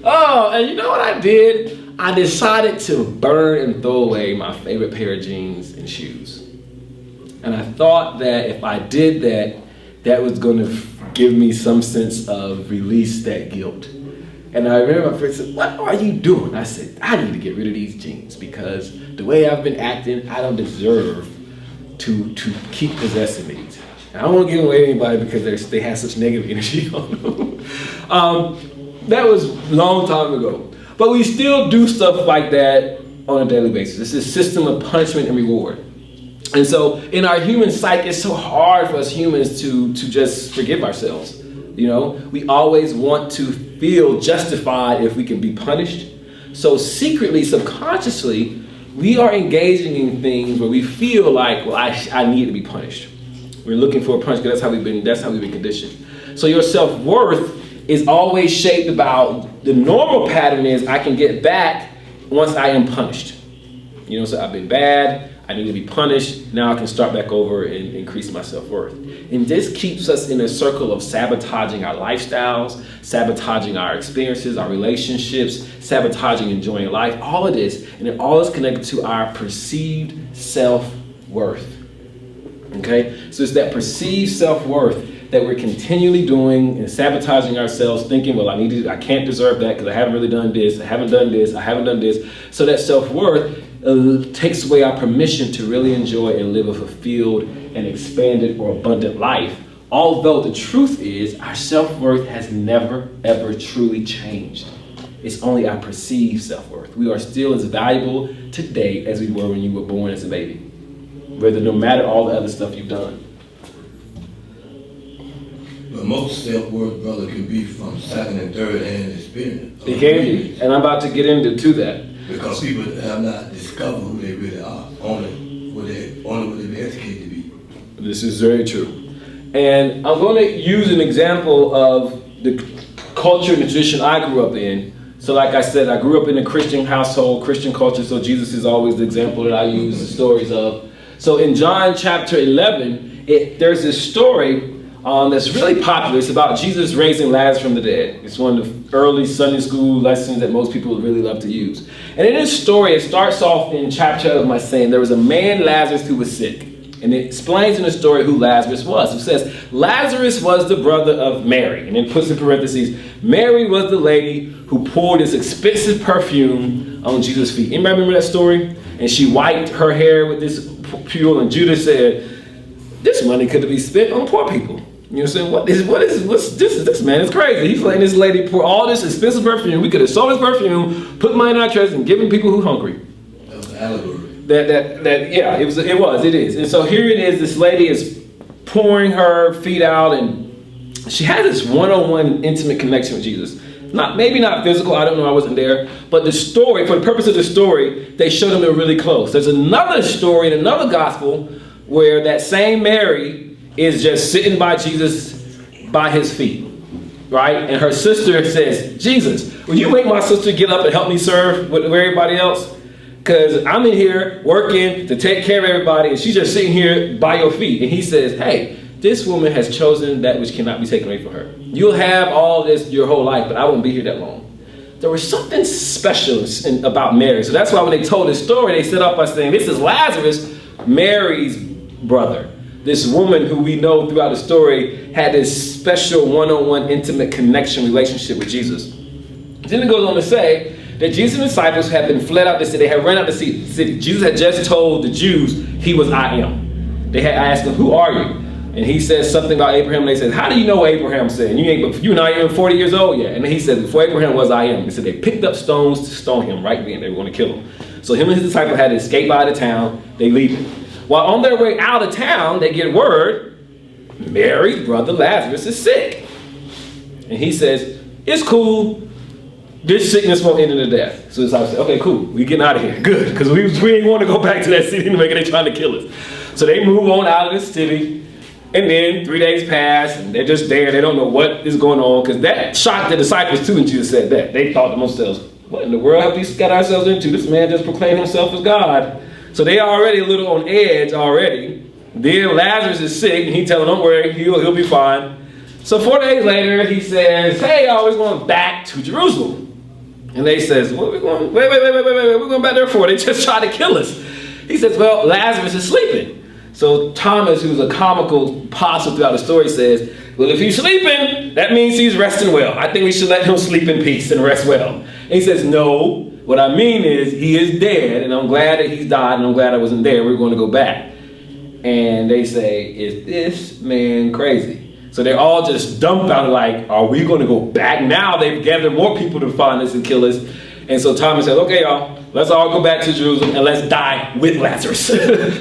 Oh, and you know what I did? I decided to burn and throw away my favorite pair of jeans and shoes. And I thought that if I did that, that was going to give me some sense of release that guilt. And I remember my friend said, "What are you doing?" I said, "I need to get rid of these jeans because the way I've been acting, I don't deserve to keep possessing these. And I don't want to give them away to anybody because they have such negative energy on them." That was a long time ago. But we still do stuff like that on a daily basis. It's a system of punishment and reward. And so in our human psyche, it's so hard for us humans to just forgive ourselves. You know, we always want to feel justified if we can be punished. So secretly, subconsciously, we are engaging in things where we feel like, well, I need to be punished. We're looking for a punishment because that's how we've been conditioned. So your self-worth is always shaped about the normal pattern is I can get back once I am punished. You know, so I've been bad, I need to be punished, now I can start back over and increase my self-worth. And this keeps us in a circle of sabotaging our lifestyles, sabotaging our experiences, our relationships, sabotaging enjoying life, all of this, and it all is connected to our perceived self-worth. Okay? So it's that perceived self-worth that we're continually doing and sabotaging ourselves, thinking, well, I can't deserve that because I haven't really done this, I haven't done this, I haven't done this. So that self-worth takes away our permission to really enjoy and live a fulfilled and expanded or abundant life. Although the truth is, our self-worth has never, ever truly changed. It's only our perceived self-worth. We are still as valuable today as we were when you were born as a baby, whether no matter all the other stuff you've done. But most self-worth, brother, can be from second and third hand experience. It can be, and I'm about to get into that. Because people have not discovered who they really are, only what they've been educated to be. This is very true. And I'm going to use an example of the culture and the tradition I grew up in. So like I said, I grew up in a Christian household, Christian culture, so Jesus is always the example that I use the stories of. So in John chapter 11, there's this story that's really popular. It's about Jesus raising Lazarus from the dead. It's one of the early Sunday school lessons that most people really love to use. And in this story, it starts off in chapter 12 by saying there was a man, Lazarus, who was sick. And it explains in the story who Lazarus was. It says, Lazarus was the brother of Mary. And it puts in parentheses, Mary was the lady who poured this expensive perfume on Jesus' feet. Anybody remember that story? And she wiped her hair with this perfume. And Judas said, this money could be spent on poor people. You know what I'm saying? This man is crazy. He's letting this lady pour all this expensive perfume. We could have sold this perfume, put money in our treasures, and given people who hungry. That was an allegory. It is. And so here it is, this lady is pouring her feet out, and she had this one-on-one intimate connection with Jesus. Maybe not physical, I don't know, I wasn't there. But the story, for the purpose of the story, they showed them they were really close. There's another story in another gospel where that same Mary is just sitting by Jesus by his feet, right? And her sister says, Jesus, will you make my sister get up and help me serve with everybody else? Because I'm in here working to take care of everybody, and she's just sitting here by your feet. And he says, hey, this woman has chosen that which cannot be taken away from her. You'll have all this your whole life, but I won't be here that long. There was something special about Mary. So that's why when they told this story, they set up by saying, this is Lazarus, Mary's brother. This woman who we know throughout the story had this special one-on-one intimate connection relationship with Jesus. Then it goes on to say that Jesus' disciples had been fled out the city. They had run out the city. Jesus had just told the Jews he was I am. They had asked him, who are you? And he says something about Abraham. And they said, how do you know what Abraham said? You're not even 40 years old yet. And he said, before Abraham was I am. They said they picked up stones to stone him right then. They were going to kill him. So him and his disciples had to escape out of town. They leave him. While on their way out of town, they get word, Mary's brother Lazarus is sick. And he says, it's cool. This sickness won't end in the death. So the disciples say, okay, cool. We getting out of here. Good. Because we ain't want to go back to that city anyway because they're trying to kill us. So they move on out of the city. And then 3 days pass, and they're just there. They don't know what is going on. Because that shocked the disciples too when Jesus said that. They thought to themselves, what in the world have we got ourselves into? This man just proclaimed himself as God. So they are already a little on edge already. Then Lazarus is sick, and he telling them, don't worry, he'll be fine. So 4 days later, he says, hey, y'all, we're going back to Jerusalem. And they says, what are we going? Wait, we're going back there for? They just tried to kill us. He says, well, Lazarus is sleeping. So Thomas, who's a comical apostle throughout the story, says, Well, if he's sleeping, that means he's resting well. I think we should let him sleep in peace and rest well. And he says, no, what I mean is he is dead, and I'm glad that he's died, and I'm glad I wasn't there. We're going to go back. And they say, is this man crazy? So they're all just dumbfounded, like, are we going to go back? Now they've gathered more people to find us and kill us. And so Thomas says, okay, y'all, let's all go back to Jerusalem and let's die with Lazarus.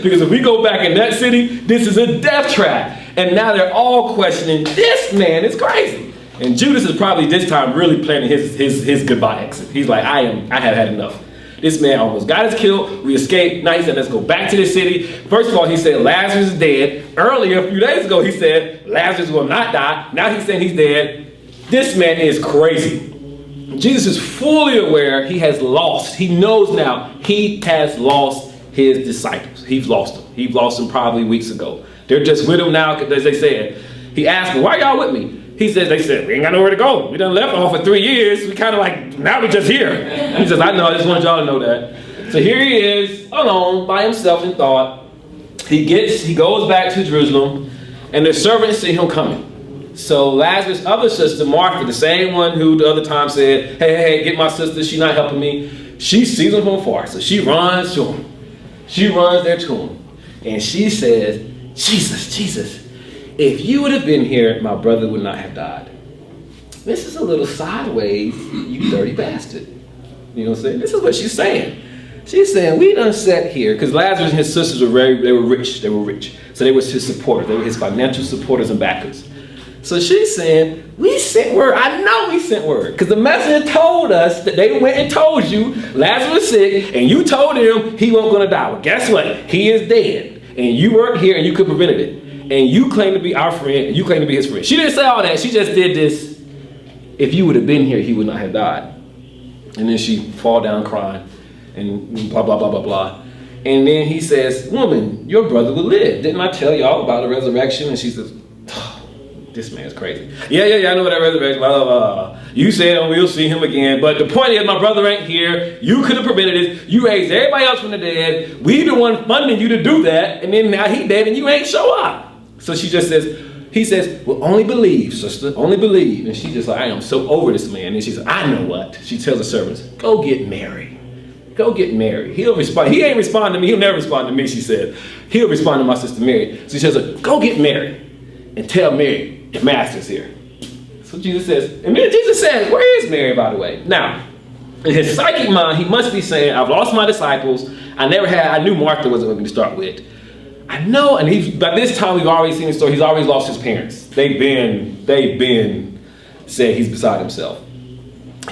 Because if we go back in that city, this is a death trap. And now they're all questioning, this man is crazy. And Judas is probably this time really planning his goodbye exit. He's like, I have had enough. This man almost got us killed. We escaped. Now he said, let's go back to the city. First of all, he said Lazarus is dead. Earlier, a few days ago, he said Lazarus will not die. Now he's saying he's dead. This man is crazy. Jesus is fully aware he has lost. He knows now he has lost his disciples. He's lost them. He lost them probably weeks ago. They're just with him now, as they said. He asked them, why are y'all with me? They said, we ain't got nowhere to go. We done left off for 3 years. We kind of like, now we're just here. He says, I know, I just want y'all to know that. So here he is, alone, by himself in thought. He goes back to Jerusalem, and the servants see him coming. So Lazarus' other sister, Martha, the same one who the other time said, hey, get my sister, she's not helping me. She sees him from afar, so she runs to him. She runs there to him, and she says, Jesus, if you would have been here, my brother would not have died. This is a little sideways, you dirty bastard. You know what I'm saying? This is what she's saying. She's saying, we done sat here, because Lazarus and his sisters were rich. They were rich. So they were his supporters. They were his financial supporters and backers. So she's saying, we sent word. I know we sent word. Because the messenger told us that they went and told you Lazarus was sick, and you told him he wasn't going to die. Well, guess what? He is dead. And you weren't here, and you could have prevented it. And you claim to be our friend, and you claim to be his friend. She didn't say all that. She just did this. If you would have been here, he would not have died. And then she fall down crying and blah, blah, blah, blah, blah. And then he says, woman, your brother will live. Didn't I tell y'all about the resurrection? And she says, oh, this man's crazy. Yeah, I know that resurrection, blah, blah, blah. You said we'll see him again. But the point is, my brother ain't here. You could have prevented it. You raised everybody else from the dead. We the one funding you to do that. And then now he dead and you ain't show up. So she just says, he says, well, only believe, sister, only believe. And she just like, I am so over this man. And she says, I know what. She tells the servants, go get Mary. Go get Mary. He'll respond. He ain't respond to me. He'll never respond to me, she said. He'll respond to my sister Mary. So she says, go get Mary and tell Mary the master's here. So Jesus says, and then Jesus says, where is Mary, by the way? Now, in his psychic mind, he must be saying, I've lost my disciples. I knew Martha wasn't with me to start with. I know, and by this time we've already seen the story. He's always lost his parents. They've been said he's beside himself.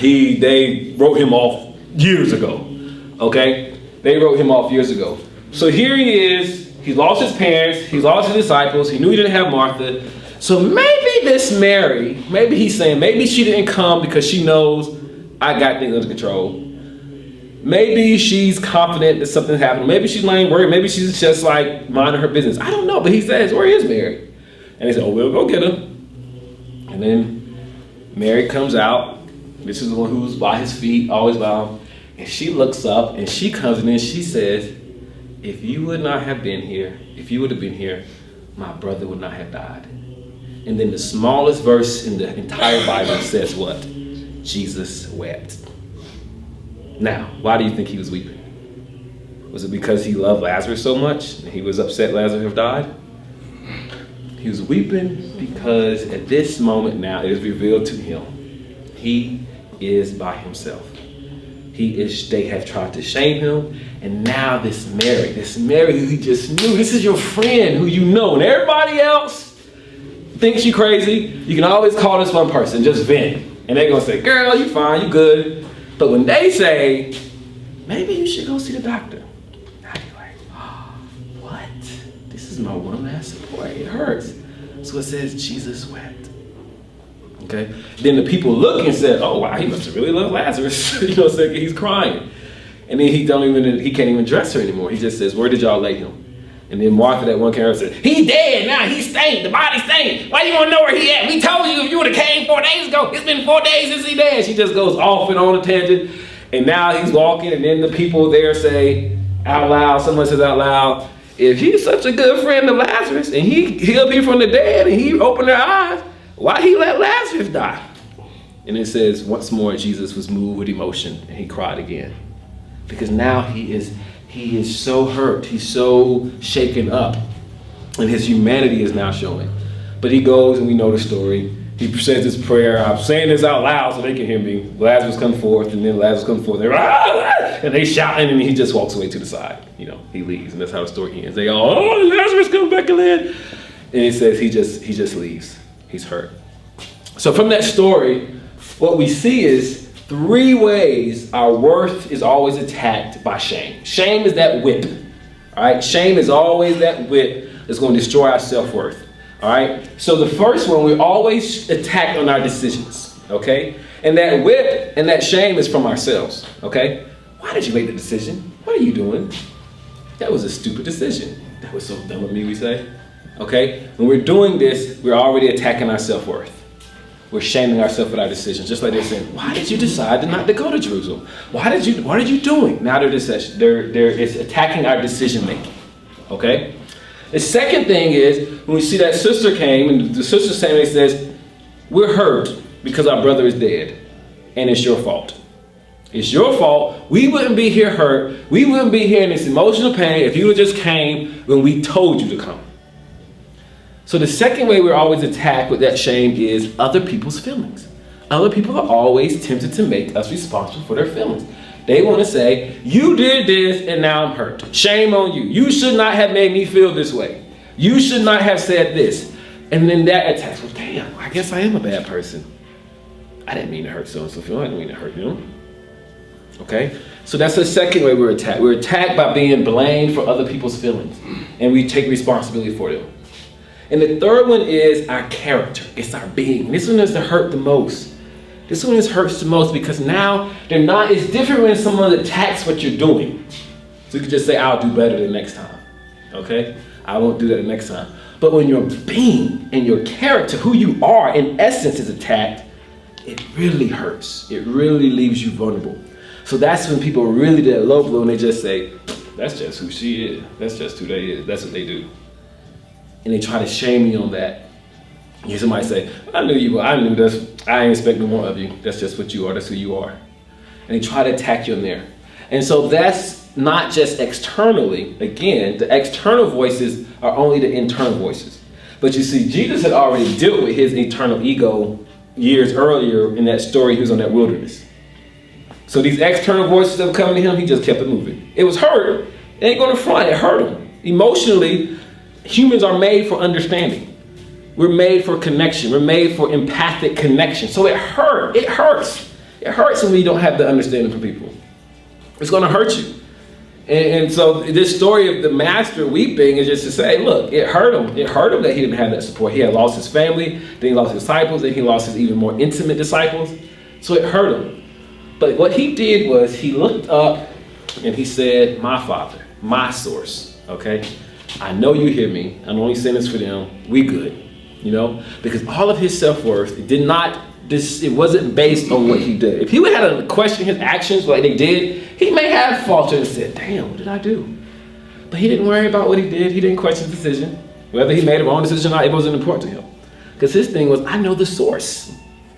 They wrote him off years ago. Okay, they wrote him off years ago. So here he is. He's lost his parents. He's lost his disciples. He knew he didn't have Martha. So maybe this Mary, maybe he's saying maybe she didn't come because she knows I got things under control. Maybe she's confident that something happened. Maybe she's not even worried. Maybe she's just like minding her business. I don't know. But he says, where is Mary? And they say, oh, we'll go get her. And then Mary comes out. This is the one who's by his feet, always bound. And she looks up and she comes in and she says, if you would not have been here, if you would have been here, my brother would not have died. And then the smallest verse in the entire Bible says what? Jesus wept. Now, why do you think he was weeping? Was it because he loved Lazarus so much and he was upset Lazarus had died? He was weeping because at this moment now it is revealed to him he is by himself. They have tried to shame him, and now this Mary who he just knew, this is your friend who you know, and everybody else thinks you crazy. You can always call this one person, just vent, and they're gonna say, girl, you fine, you good. But when they say, maybe you should go see the doctor, now you're like, oh, what? This is my one last support. It hurts. So it says Jesus wept. Okay? Then the people look and said, oh wow, he must have really loved Lazarus. You know what I'm saying? He's crying. And then he can't even dress her anymore. He just says, where did y'all lay him? And then Martha, that one character, said, he's dead now, he stank, the body stank. Why you want to know where he at? We told you if you would have came 4 days ago. It's been 4 days since he dead. She just goes off and on a tangent. And now he's walking, and then the people there say out loud, someone says out loud, if he's such a good friend of Lazarus, and he'll be from the dead, and he opened their eyes, why he let Lazarus die? And it says, once more, Jesus was moved with emotion and he cried again. Because now he is so hurt. He's so shaken up. And his humanity is now showing. But he goes, and we know the story. He says this prayer. I'm saying this out loud so they can hear me. Lazarus comes forth, and then Lazarus comes forth. And they shouting, and he just walks away to the side. He leaves, and that's how the story ends. They all, oh, Lazarus, come back in. And it says he just leaves. He's hurt. So from that story, what we see is 3 ways our worth is always attacked by shame. Shame is that whip. All right, shame is always that whip that's going to destroy our self-worth. All right, so the first one, we're always attacked on our decisions, okay? And that whip and that shame is from ourselves, okay? Why did you make the decision? What are you doing? That was a stupid decision. That was so dumb of me, we say. Okay, when we're doing this, we're already attacking our self-worth. We're shaming ourselves with our decisions. Just like they're saying, why did you decide not to go to Jerusalem? What are you doing? Now it's attacking our decision making, okay? The second thing is, when we see that sister came, and the sister saying, says, we're hurt because our brother is dead, and it's your fault. It's your fault. We wouldn't be here hurt. We wouldn't be here in this emotional pain if you just came when we told you to come. So the second way we're always attacked with that shame is other people's feelings. Other people are always tempted to make us responsible for their feelings. They want to say, you did this and now I'm hurt. Shame on you. You should not have made me feel this way. You should not have said this. And then that attacks, well, damn, I guess I am a bad person. I didn't mean to hurt so-and-so feeling. I didn't mean to hurt them. Okay? So that's the second way we're attacked. We're attacked by being blamed for other people's feelings. And we take responsibility for them. And the third one is our character. It's our being. This one is to hurt the most. This one hurts the most because now it's different when someone attacks what you're doing. So you can just say, I'll do better the next time. Okay? I won't do that the next time. But when your being and your character, who you are, in essence, is attacked, it really hurts. It really leaves you vulnerable. So that's when people really get a low blow and they just say, that's just who she is. That's just who they is. That's what they do. And they try to shame you on that. You hear somebody say, I knew you, but I knew this. I ain't expect no more of you. That's just what you are. That's who you are. And they try to attack you in there. And so that's not just externally. Again, the external voices are only the internal voices. But you see, Jesus had already dealt with his eternal ego years earlier in that story. He was on that wilderness. So these external voices that were coming to him, he just kept it moving. It was hurt. It ain't going to front. It hurt him. Emotionally, humans are made for understanding. We're made for connection. We're made for empathic connection. So it hurt. It hurts. It hurts when you don't have the understanding for people. It's going to hurt you. And so this story of the master weeping is just to say, look, it hurt him. It hurt him that he didn't have that support. He had lost his family, then he lost his disciples, then he lost his even more intimate disciples. So it hurt him. But what he did was he looked up and he said, my Father, my source, okay? I know you hear me. I'm only saying this for them. We good. Because all of his self-worth, it wasn't based on what he did. If he would have had to question his actions like they did, he may have faltered and said, damn, what did I do? But he didn't worry about what he did. He didn't question the decision. Whether he made a wrong decision or not, it wasn't important to him. Because his thing was, I know the source.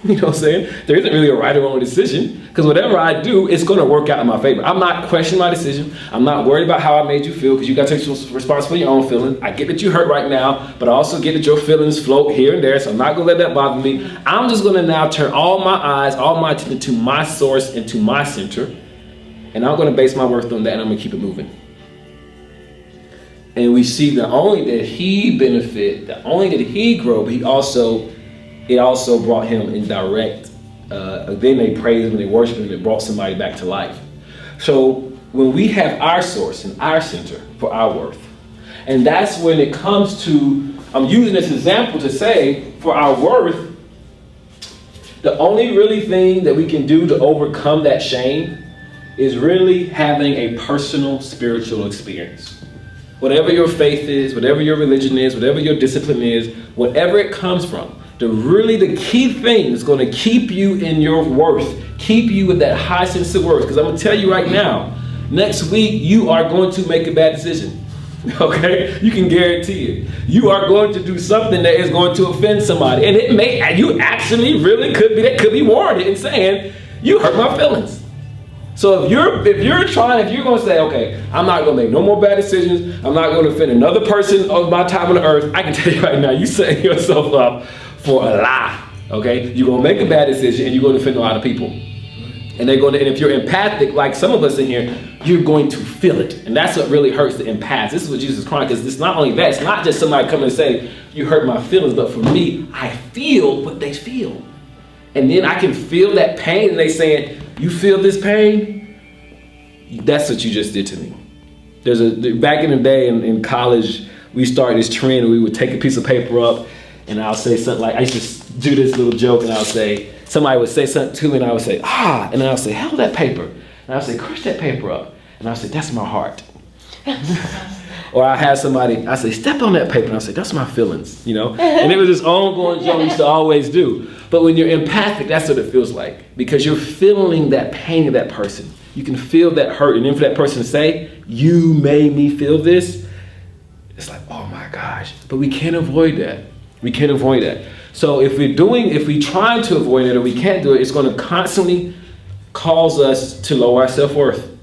You know what I'm saying? There isn't really a right or wrong decision, because whatever I do, it's going to work out in my favor. I'm not questioning my decision. I'm not worried about how I made you feel, because you got to take responsibility for your own feelings. I get that you hurt right now, but I also get that your feelings float here and there, so I'm not going to let that bother me. I'm just going to now turn all my eyes, all my attention to my source and to my center, and I'm going to base my worth on that, and I'm going to keep it moving. And we see not only did he benefit, not only did he grow, but it also brought him in direct, then they praised him, they worshiped him, it brought somebody back to life. So when we have our source and our center for our worth, and that's when it comes to, I'm using this example to say, for our worth, the only really thing that we can do to overcome that shame is really having a personal spiritual experience. Whatever your faith is, whatever your religion is, whatever your discipline is, whatever it comes from, the key thing is going to keep you in your worth, keep you with that high sense of worth. Because I'm going to tell you right now, next week you are going to make a bad decision. Okay? You can guarantee it. You are going to do something that is going to offend somebody. And you actually really could be warranted in saying, you hurt my feelings. So if you're going to say, okay, I'm not going to make no more bad decisions. I'm not going to offend another person of my time on the earth. I can tell you right now, you setting yourself up for a lie. Okay? You're going to make a bad decision and you're going to offend a lot of people. And if you're empathic, like some of us in here, you're going to feel it. And that's what really hurts the empaths. This is what Jesus is crying, because it's not only that, it's not just somebody coming and saying, you hurt my feelings, but for me, I feel what they feel. And then I can feel that pain, and they saying, you feel this pain? That's what you just did to me. Back in the day in college, we started this trend, and we would take a piece of paper up, and I'll say something like, I used to do this little joke, and I'll say, somebody would say something to me, and I would say, and then I'll say, held that paper. And I'll say, crush that paper up. And I'll say, that's my heart. Or I have somebody, I say, step on that paper. And I'll say, that's my feelings, And it was this ongoing joke we used to always do. But when you're empathic, that's what it feels like. Because you're feeling that pain of that person. You can feel that hurt. And then for that person to say, you made me feel this, it's like, oh my gosh. But we can't avoid that. We can't avoid that. So if we try to avoid it or we can't do it, it's going to constantly cause us to lower our self-worth.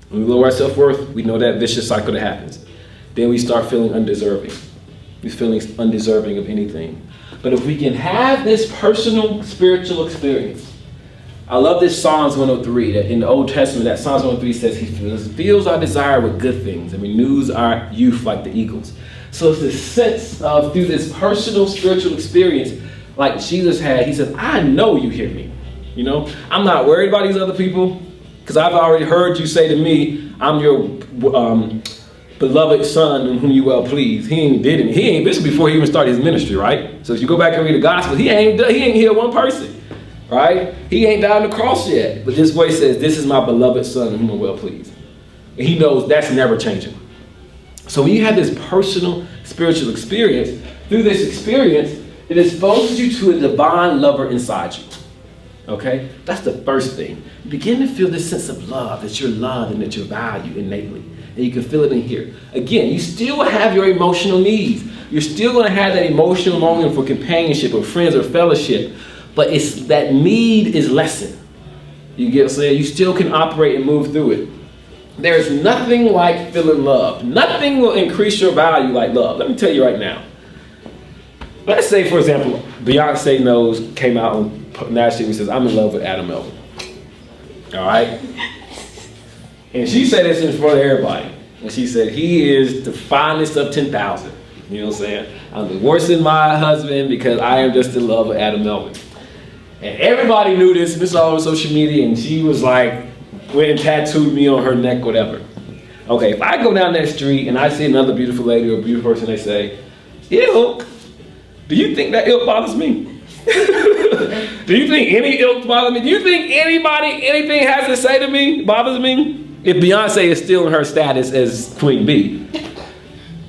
When we lower our self-worth, we know that vicious cycle that happens. Then we start feeling undeserving. We're feeling undeserving of anything. But if we can have this personal spiritual experience, I love this Psalms 103, that in the Old Testament, that Psalms 103 says, he fills our desire with good things and renews our youth like the eagles. So it's this sense of, through this personal spiritual experience, like Jesus had, he said, I know you hear me. I'm not worried about these other people, because I've already heard you say to me, I'm your beloved son in whom you well please. He ain't this before he even started his ministry, right? So if you go back and read the gospel, he ain't healed one person, right? He ain't died on the cross yet. But this voice says, this is my beloved son in whom I'm well pleased. And he knows that's never changing. So when you have this personal spiritual experience, through this experience, it exposes you to a divine lover inside you. Okay? That's the first thing. You begin to feel this sense of love, that you're loved and that you're valued innately. And you can feel it in here. Again, you still have your emotional needs. You're still going to have that emotional longing for companionship or friends or fellowship, but it's that need is lessened. You get what I'm saying? You still can operate and move through it. There's nothing like feeling love. Nothing will increase your value like love. Let me tell you right now. Let's say, for example, Beyonce came out on national TV and says, I'm in love with Adam Melvin. All right? And she said this in front of everybody. And she said, he is the finest of 10,000. You know what I'm saying? I'm divorcing my husband because I am just in love with Adam Melvin. And everybody knew this, and this is all over social media, and she was like, went and tattooed me on her neck, whatever. Okay, if I go down that street and I see another beautiful lady or a beautiful person, they say, ilk, do you think that ilk bothers me? Do you think any ilk bothers me? Do you think anything has to say to me bothers me? If Beyonce is still in her status as Queen Bee,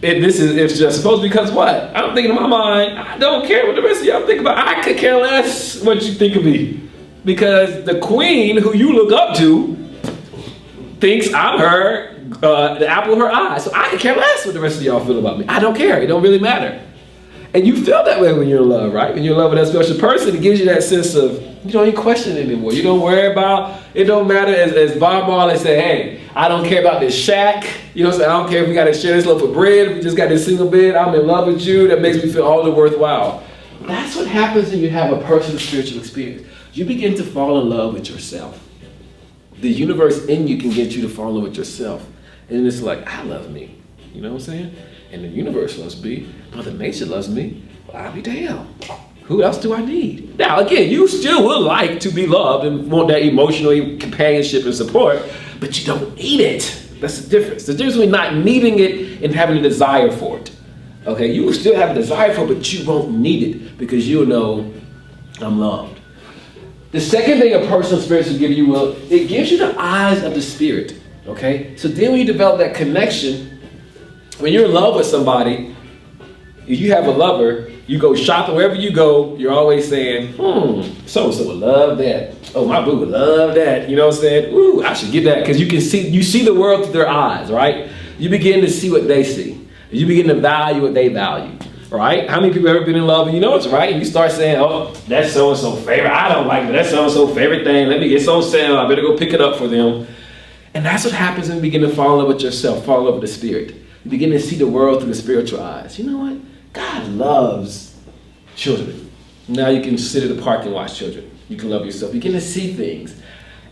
it's just supposed to be because what? I'm thinking in my mind, I don't care what the rest of y'all think about. I could care less what you think of me. Because the queen who you look up to thinks I'm the apple of her eye. So I could care less what the rest of y'all feel about me. I don't care. It don't really matter. And you feel that way when you're in love, right? When you're in love with that special person, it gives you that sense of, you don't even question it anymore. You don't worry about, it don't matter. As Bob Marley said, hey, I don't care about this shack. You know what I'm saying? I don't care if we got to share this loaf of bread, if we just got this single bed. I'm in love with you. That makes me feel all the worthwhile. That's what happens when you have a personal spiritual experience. You begin to fall in love with yourself. The universe in you can get you to fall in love with yourself. And it's like, I love me. You know what I'm saying? And the universe loves me. Mother Nature loves me. Well, I'll be damned. Who else do I need? Now, again, you still would like to be loved and want that emotional companionship and support, but you don't need it. That's the difference. The difference between not needing it and having a desire for it. Okay, you will still have a desire for it, but you won't need it because you'll know I'm loved. The second thing a personal spirit will give you, it gives you the eyes of the spirit. Okay, so then when you develop that connection, when you're in love with somebody, if you have a lover, you go shopping, wherever you go, you're always saying, so-and-so would love that. Oh, my boo would love that. You know what I'm saying? Ooh, I should get that. Because you see the world through their eyes, right? you begin to see what they see. You begin to value what they value. Right? How many people have ever been in love and you know it's right? And you start saying, oh, that's so-and-so favorite. I don't like it. That's so-and-so favorite thing. Let me get so sale. I better go pick it up for them. And that's what happens when you begin to fall in love with yourself, fall in love with the Spirit. You begin to see the world through the spiritual eyes. You know what? God loves children. Now you can sit at the park and watch children. You can love yourself. You begin to see things.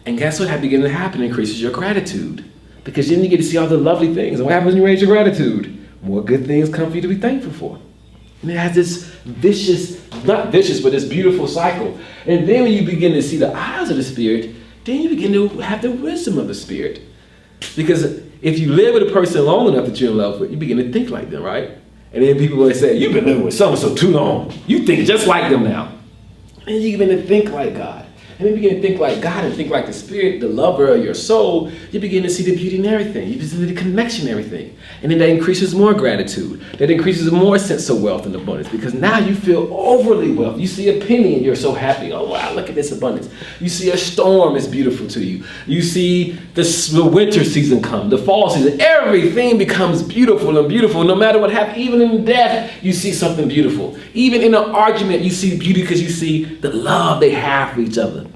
And guess what begins to happen? It increases your gratitude. Because then you get to see all the lovely things. And what happens when you raise your gratitude? More good things come for you to be thankful for. And it has this vicious, not vicious, but this beautiful cycle. And then when you begin to see the eyes of the Spirit, then you begin to have the wisdom of the Spirit. Because if you live with a person long enough that you're in love with, you begin to think like them, right? And then people will say, you've been living with so-and-so too long. You think just like them now. And you begin to think like God. And then you begin to think like God and think like the Spirit, the lover of your soul. You begin to see the beauty in everything. You begin to see the connection in everything. And then that increases more gratitude. That increases more sense of wealth and abundance. Because now you feel overly wealthy. You see a penny and you're so happy. Oh, wow, look at this abundance. You see a storm is beautiful to you. You see the winter season come, the fall season. Everything becomes beautiful and beautiful. No matter what happens, even in death, you see something beautiful. Even in an argument, you see beauty because you see the love they have for each other.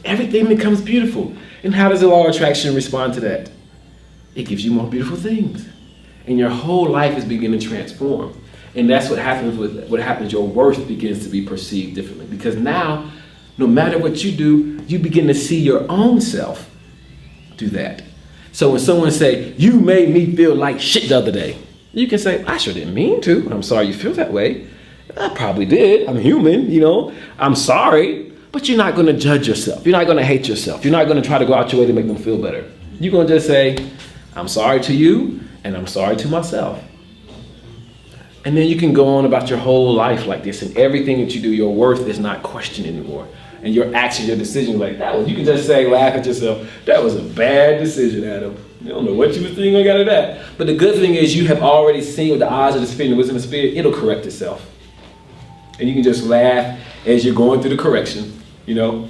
Everything becomes beautiful. And how does the law of attraction respond to that? It gives you more beautiful things. And your whole life is beginning to transform. And that's what happens. Your worth begins to be perceived differently. Because now, no matter what you do, you begin to see your own self do that. So when someone say, you made me feel like shit the other day, you can say, I sure didn't mean to. I'm sorry you feel that way. I probably did. I'm human, I'm sorry. But you're not going to judge yourself. You're not going to hate yourself. You're not going to try to go out your way to make them feel better. You're going to just say, I'm sorry to you, and I'm sorry to myself. And then you can go on about your whole life like this, and everything that you do, your worth is not questioned anymore. And your actions, your decisions like that, you can just say, laugh at yourself, that was a bad decision, Adam. You don't know what you were thinking out of that. But the good thing is you have already seen with the eyes of the Spirit and the wisdom of the Spirit, it'll correct itself. And you can just laugh as you're going through the correction. You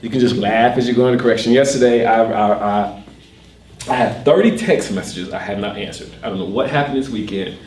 can just laugh as you're going to correction. Yesterday, I had 30 text messages I had not answered. I don't know what happened this weekend,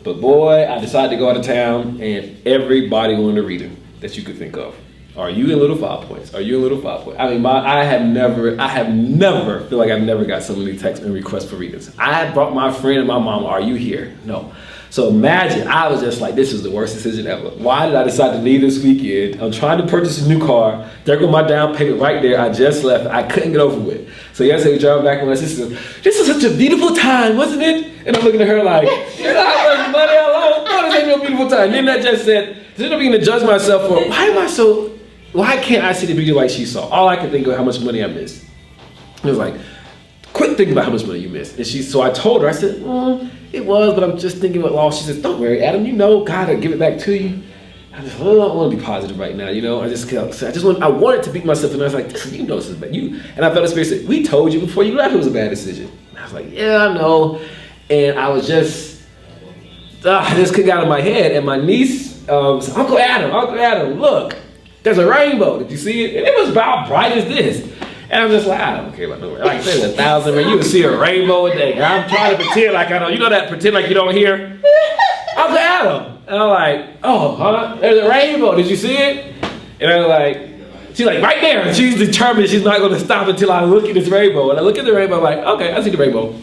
but boy, I decided to go out of town, and everybody wanted to read them that you could think of. Are you in Little 5 Points? Are you in Little 5 Points? I mean, I have never feel like I've never got so many texts and requests for readings. I brought my friend and my mom. Are you here? No. So imagine, I was just like, this is the worst decision ever. Why did I decide to leave this weekend? I'm trying to purchase a new car. There goes my down payment right there. I just left. I couldn't get over with. So yesterday we drove back with my sister. This is such a beautiful time, wasn't it? And I'm looking at her like, you know how much money I lost? No, this ain't no beautiful time. Then I just said, then I'm beginning to judge myself for, why can't I see the beauty like she saw? All I can think of how much money I missed. It was like, quit thinking about how much money you missed. And so I told her, I said, it was, but I'm just thinking what loss. She says, don't worry, Adam, God will give it back to you. I just, I want to be positive right now, I wanted to beat myself, and I was like, this is bad. And I felt the Spirit say, we told you before you left it was a bad decision. And I was like, yeah, I know. And I was just, I just couldn't get out of my head. And my niece said, Uncle Adam, look, there's a rainbow. Did you see it? And it was about bright as this. And I'm just like, I don't care about no rainbow. Like, there's 1,000 rainbows. You can see a rainbow a day. And I'm trying to pretend like I don't. You know that pretend like you don't hear? Uncle Adam. And I'm like, oh, huh? There's a rainbow. Did you see it? And I'm like, she's like, right there. And she's determined she's not going to stop until I look at this rainbow. And I look at the rainbow, I'm like, okay, I see the rainbow.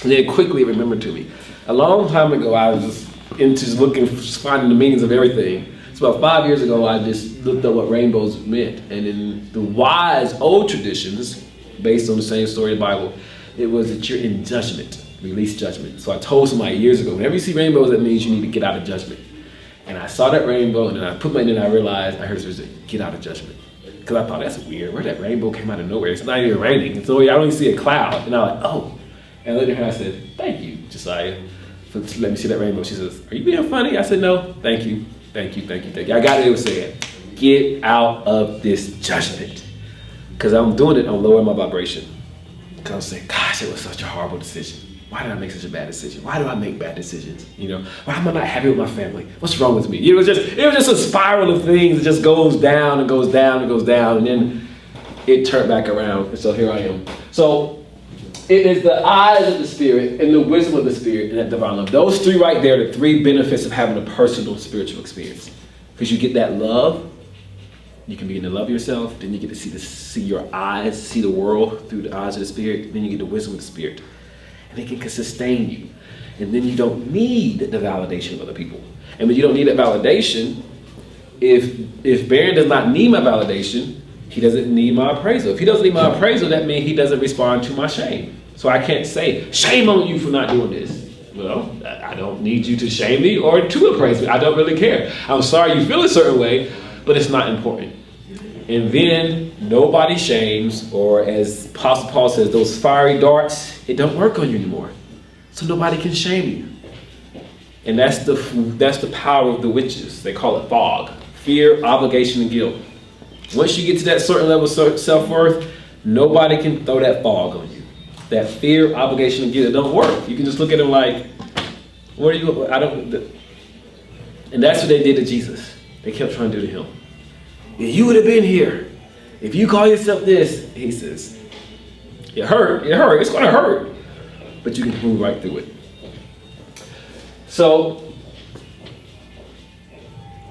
And then quickly it remembered to me. A long time ago, I was just into looking, finding the meanings of everything. About 5 years ago, I just looked up what rainbows meant. And in the wise old traditions, based on the same story of the Bible, it was that you're in judgment, release judgment. So I told somebody years ago, whenever you see rainbows, that means you need to get out of judgment. And I saw that rainbow, and then I realized, I heard it was get out of judgment. Because I thought, that's weird. Where that rainbow came out of nowhere? It's not even raining. So I don't even see a cloud. And I'm like, oh. And I looked at her and I said, thank you, Josiah, for letting me see that rainbow. She says, are you being funny? I said, no, thank you. Thank you. I got it was saying, get out of this judgment. Because I'm doing it, I'm lowering my vibration. Because I'm saying, gosh, it was such a horrible decision. Why did I make such a bad decision? Why do I make bad decisions? Why am I not happy with my family? What's wrong with me? It was just a spiral of things. It just goes down and goes down and goes down. And then it turned back around. And so here I am. So It is the eyes of the Spirit and the wisdom of the Spirit and that divine love. Those three right there are the three benefits of having a personal spiritual experience. Because you get that love, you can begin to love yourself, then you get to see your eyes, see the world through the eyes of the Spirit, then you get the wisdom of the Spirit. And it can sustain you. And then you don't need the validation of other people. And when you don't need that validation, if Barry does not need my validation, he doesn't need my appraisal. If he doesn't need my appraisal, that means he doesn't respond to my shame. So I can't say, shame on you for not doing this. Well, I don't need you to shame me or to appraise me. I don't really care. I'm sorry you feel a certain way, but it's not important. And then nobody shames, or as Apostle Paul says, those fiery darts, it don't work on you anymore. So nobody can shame you. And that's the power of the witches. They call it fog. Fear, obligation, and guilt. Once you get to that certain level of self-worth, nobody can throw that fog on you. That fear, obligation, and guilt, it don't work. You can just look at them like, what are you, I don't, and that's what they did to Jesus. They kept trying to do to him. If you would have been here, if you call yourself this, he says, it hurt, it's going to hurt, but you can move right through it. So,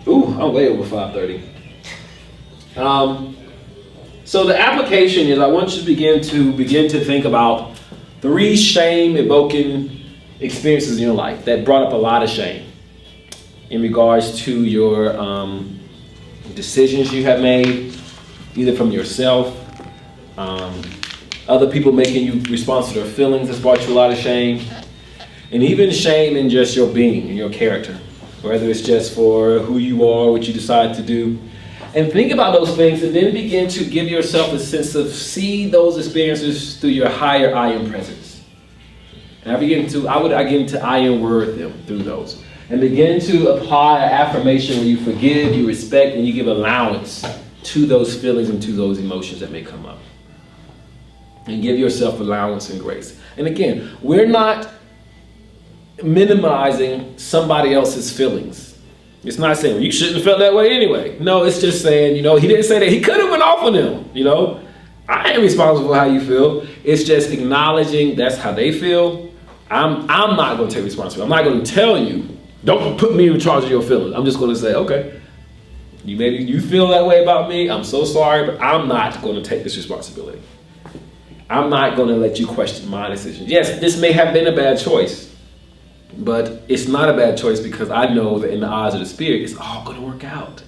I'm way over 5:30. So the application is I want you to begin to think about 3 shame-evoking experiences in your life that brought up a lot of shame in regards to your decisions you have made, either from yourself, other people making you responsible for their feelings that's brought you a lot of shame, and even shame in just your being and your character, whether it's just for who you are, what you decide to do. And think about those things and then begin to give yourself a sense of see those experiences through your higher I am presence. And I begin to I am word them through those. And begin to apply an affirmation where you forgive, you respect, and you give allowance to those feelings and to those emotions that may come up. And give yourself allowance and grace. And again, we're not minimizing somebody else's feelings. It's not saying, well, you shouldn't have felt that way anyway. No, it's just saying, he didn't say that. He could have went off on them, I ain't responsible for how you feel. It's just acknowledging that's how they feel. I'm not going to take responsibility. I'm not going to tell you, don't put me in charge of your feelings. I'm just going to say, okay, you feel that way about me. I'm so sorry, but I'm not going to take this responsibility. I'm not going to let you question my decisions. Yes, this may have been a bad choice. But it's not a bad choice because I know that in the eyes of the Spirit, it's all going to work out.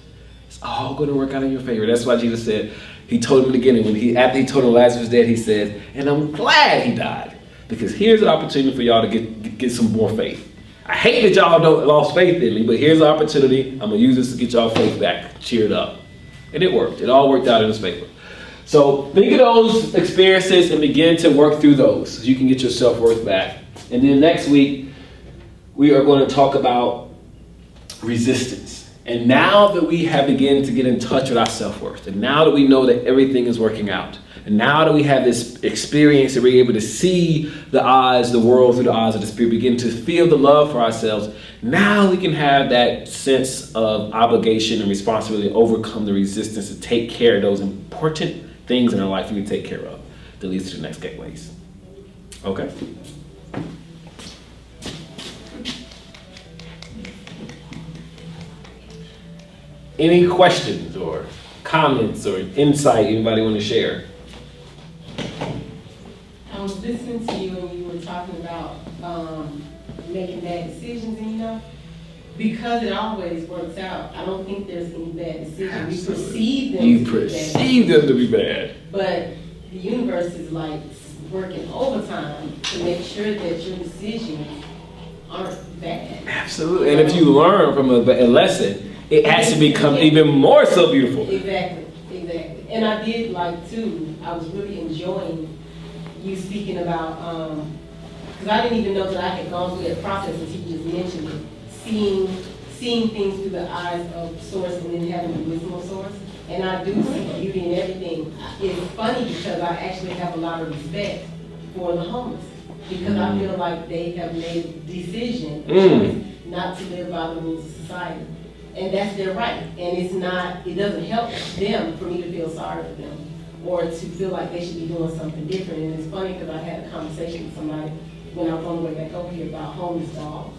It's all going to work out in your favor. That's why Jesus said, he told him in the beginning, after he told him Lazarus was dead, he said, and I'm glad he died. Because here's an opportunity for y'all to get some more faith. I hate that y'all lost faith in me, but here's an opportunity. I'm going to use this to get y'all faith back, cheered up. And it worked. It all worked out in his favor. So think of those experiences and begin to work through those so you can get your self-worth back. And then next week, we are going to talk about resistance. And now that we have begun to get in touch with our self-worth, and now that we know that everything is working out, and now that we have this experience that we're able to see the world through the eyes of the Spirit, begin to feel the love for ourselves, now we can have that sense of obligation and responsibility to overcome the resistance to take care of those important things in our life we need to take care of that leads to the next gateways. Okay? Any questions or comments or insight anybody want to share? I was listening to you and you were talking about making bad decisions, and because it always works out, I don't think there's any bad decisions. Absolutely. You perceive them to be bad. But the universe is like working overtime to make sure that your decisions aren't bad. Absolutely. And if you learn from a lesson, it has to become even more so beautiful. Exactly. And I did I was really enjoying you speaking about, because I didn't even know that I had gone through that process until you just mentioned it, seeing things through the eyes of source and then having the wisdom of source. And I do see beauty in everything. It's funny because I actually have a lot of respect for the homeless because I feel like they have made a decision, a choice, not to live by the rules of society. And that's their right. And it doesn't help them for me to feel sorry for them. or to feel like they should be doing something different. And it's funny because I had a conversation with somebody when I was on the way back over here about homeless dogs.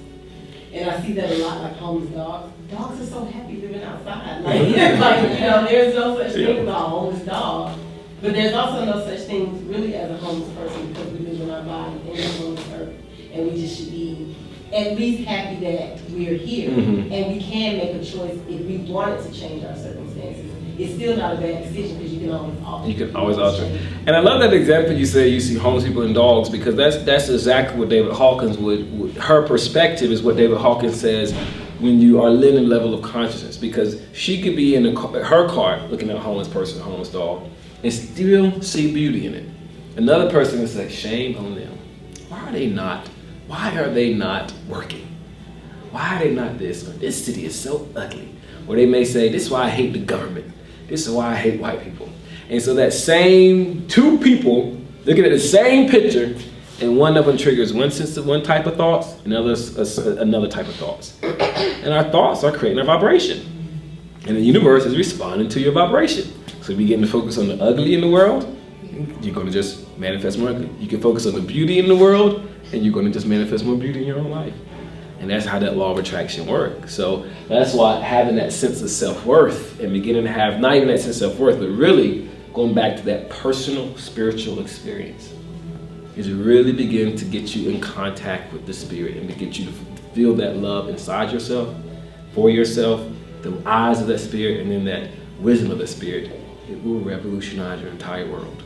And I see that a lot, like homeless dogs. Dogs are so happy living outside. Like, there's no such thing as a homeless dog. But there's also no such thing really as a homeless person because we live in our body and we're on this earth. And we just should be at least happy that we're here. And we can make a choice if we wanted to change our circumstances. It's still not a bad decision because you can always alter. You can always alter. And I love that example you said you see homeless people and dogs, because that's exactly what David Hawkins would, her perspective is what David Hawkins says when you are living a level of consciousness, because she could be in her car looking at a homeless person, a homeless dog, and still see beauty in it. Another person is like, shame on them. Why are they not working? Why are they not this? This city is so ugly. Or they may say, this is why I hate the government. This is why I hate white people. And so that same two people looking at the same picture, and one of them triggers one type of thoughts, and others another type of thoughts. And our thoughts are creating a vibration. And the universe is responding to your vibration. So if you begin to focus on the ugly in the world, you're going to just manifest more ugly. You can focus on the beauty in the world, and you're going to just manifest more beauty in your own life. And that's how that law of attraction works. So that's why having that sense of self-worth and beginning to have not even that sense of self-worth, but really going back to that personal spiritual experience is really begin to get you in contact with the spirit and to get you to feel that love inside yourself, for yourself, the eyes of that spirit, and then that wisdom of the spirit. It will revolutionize your entire world.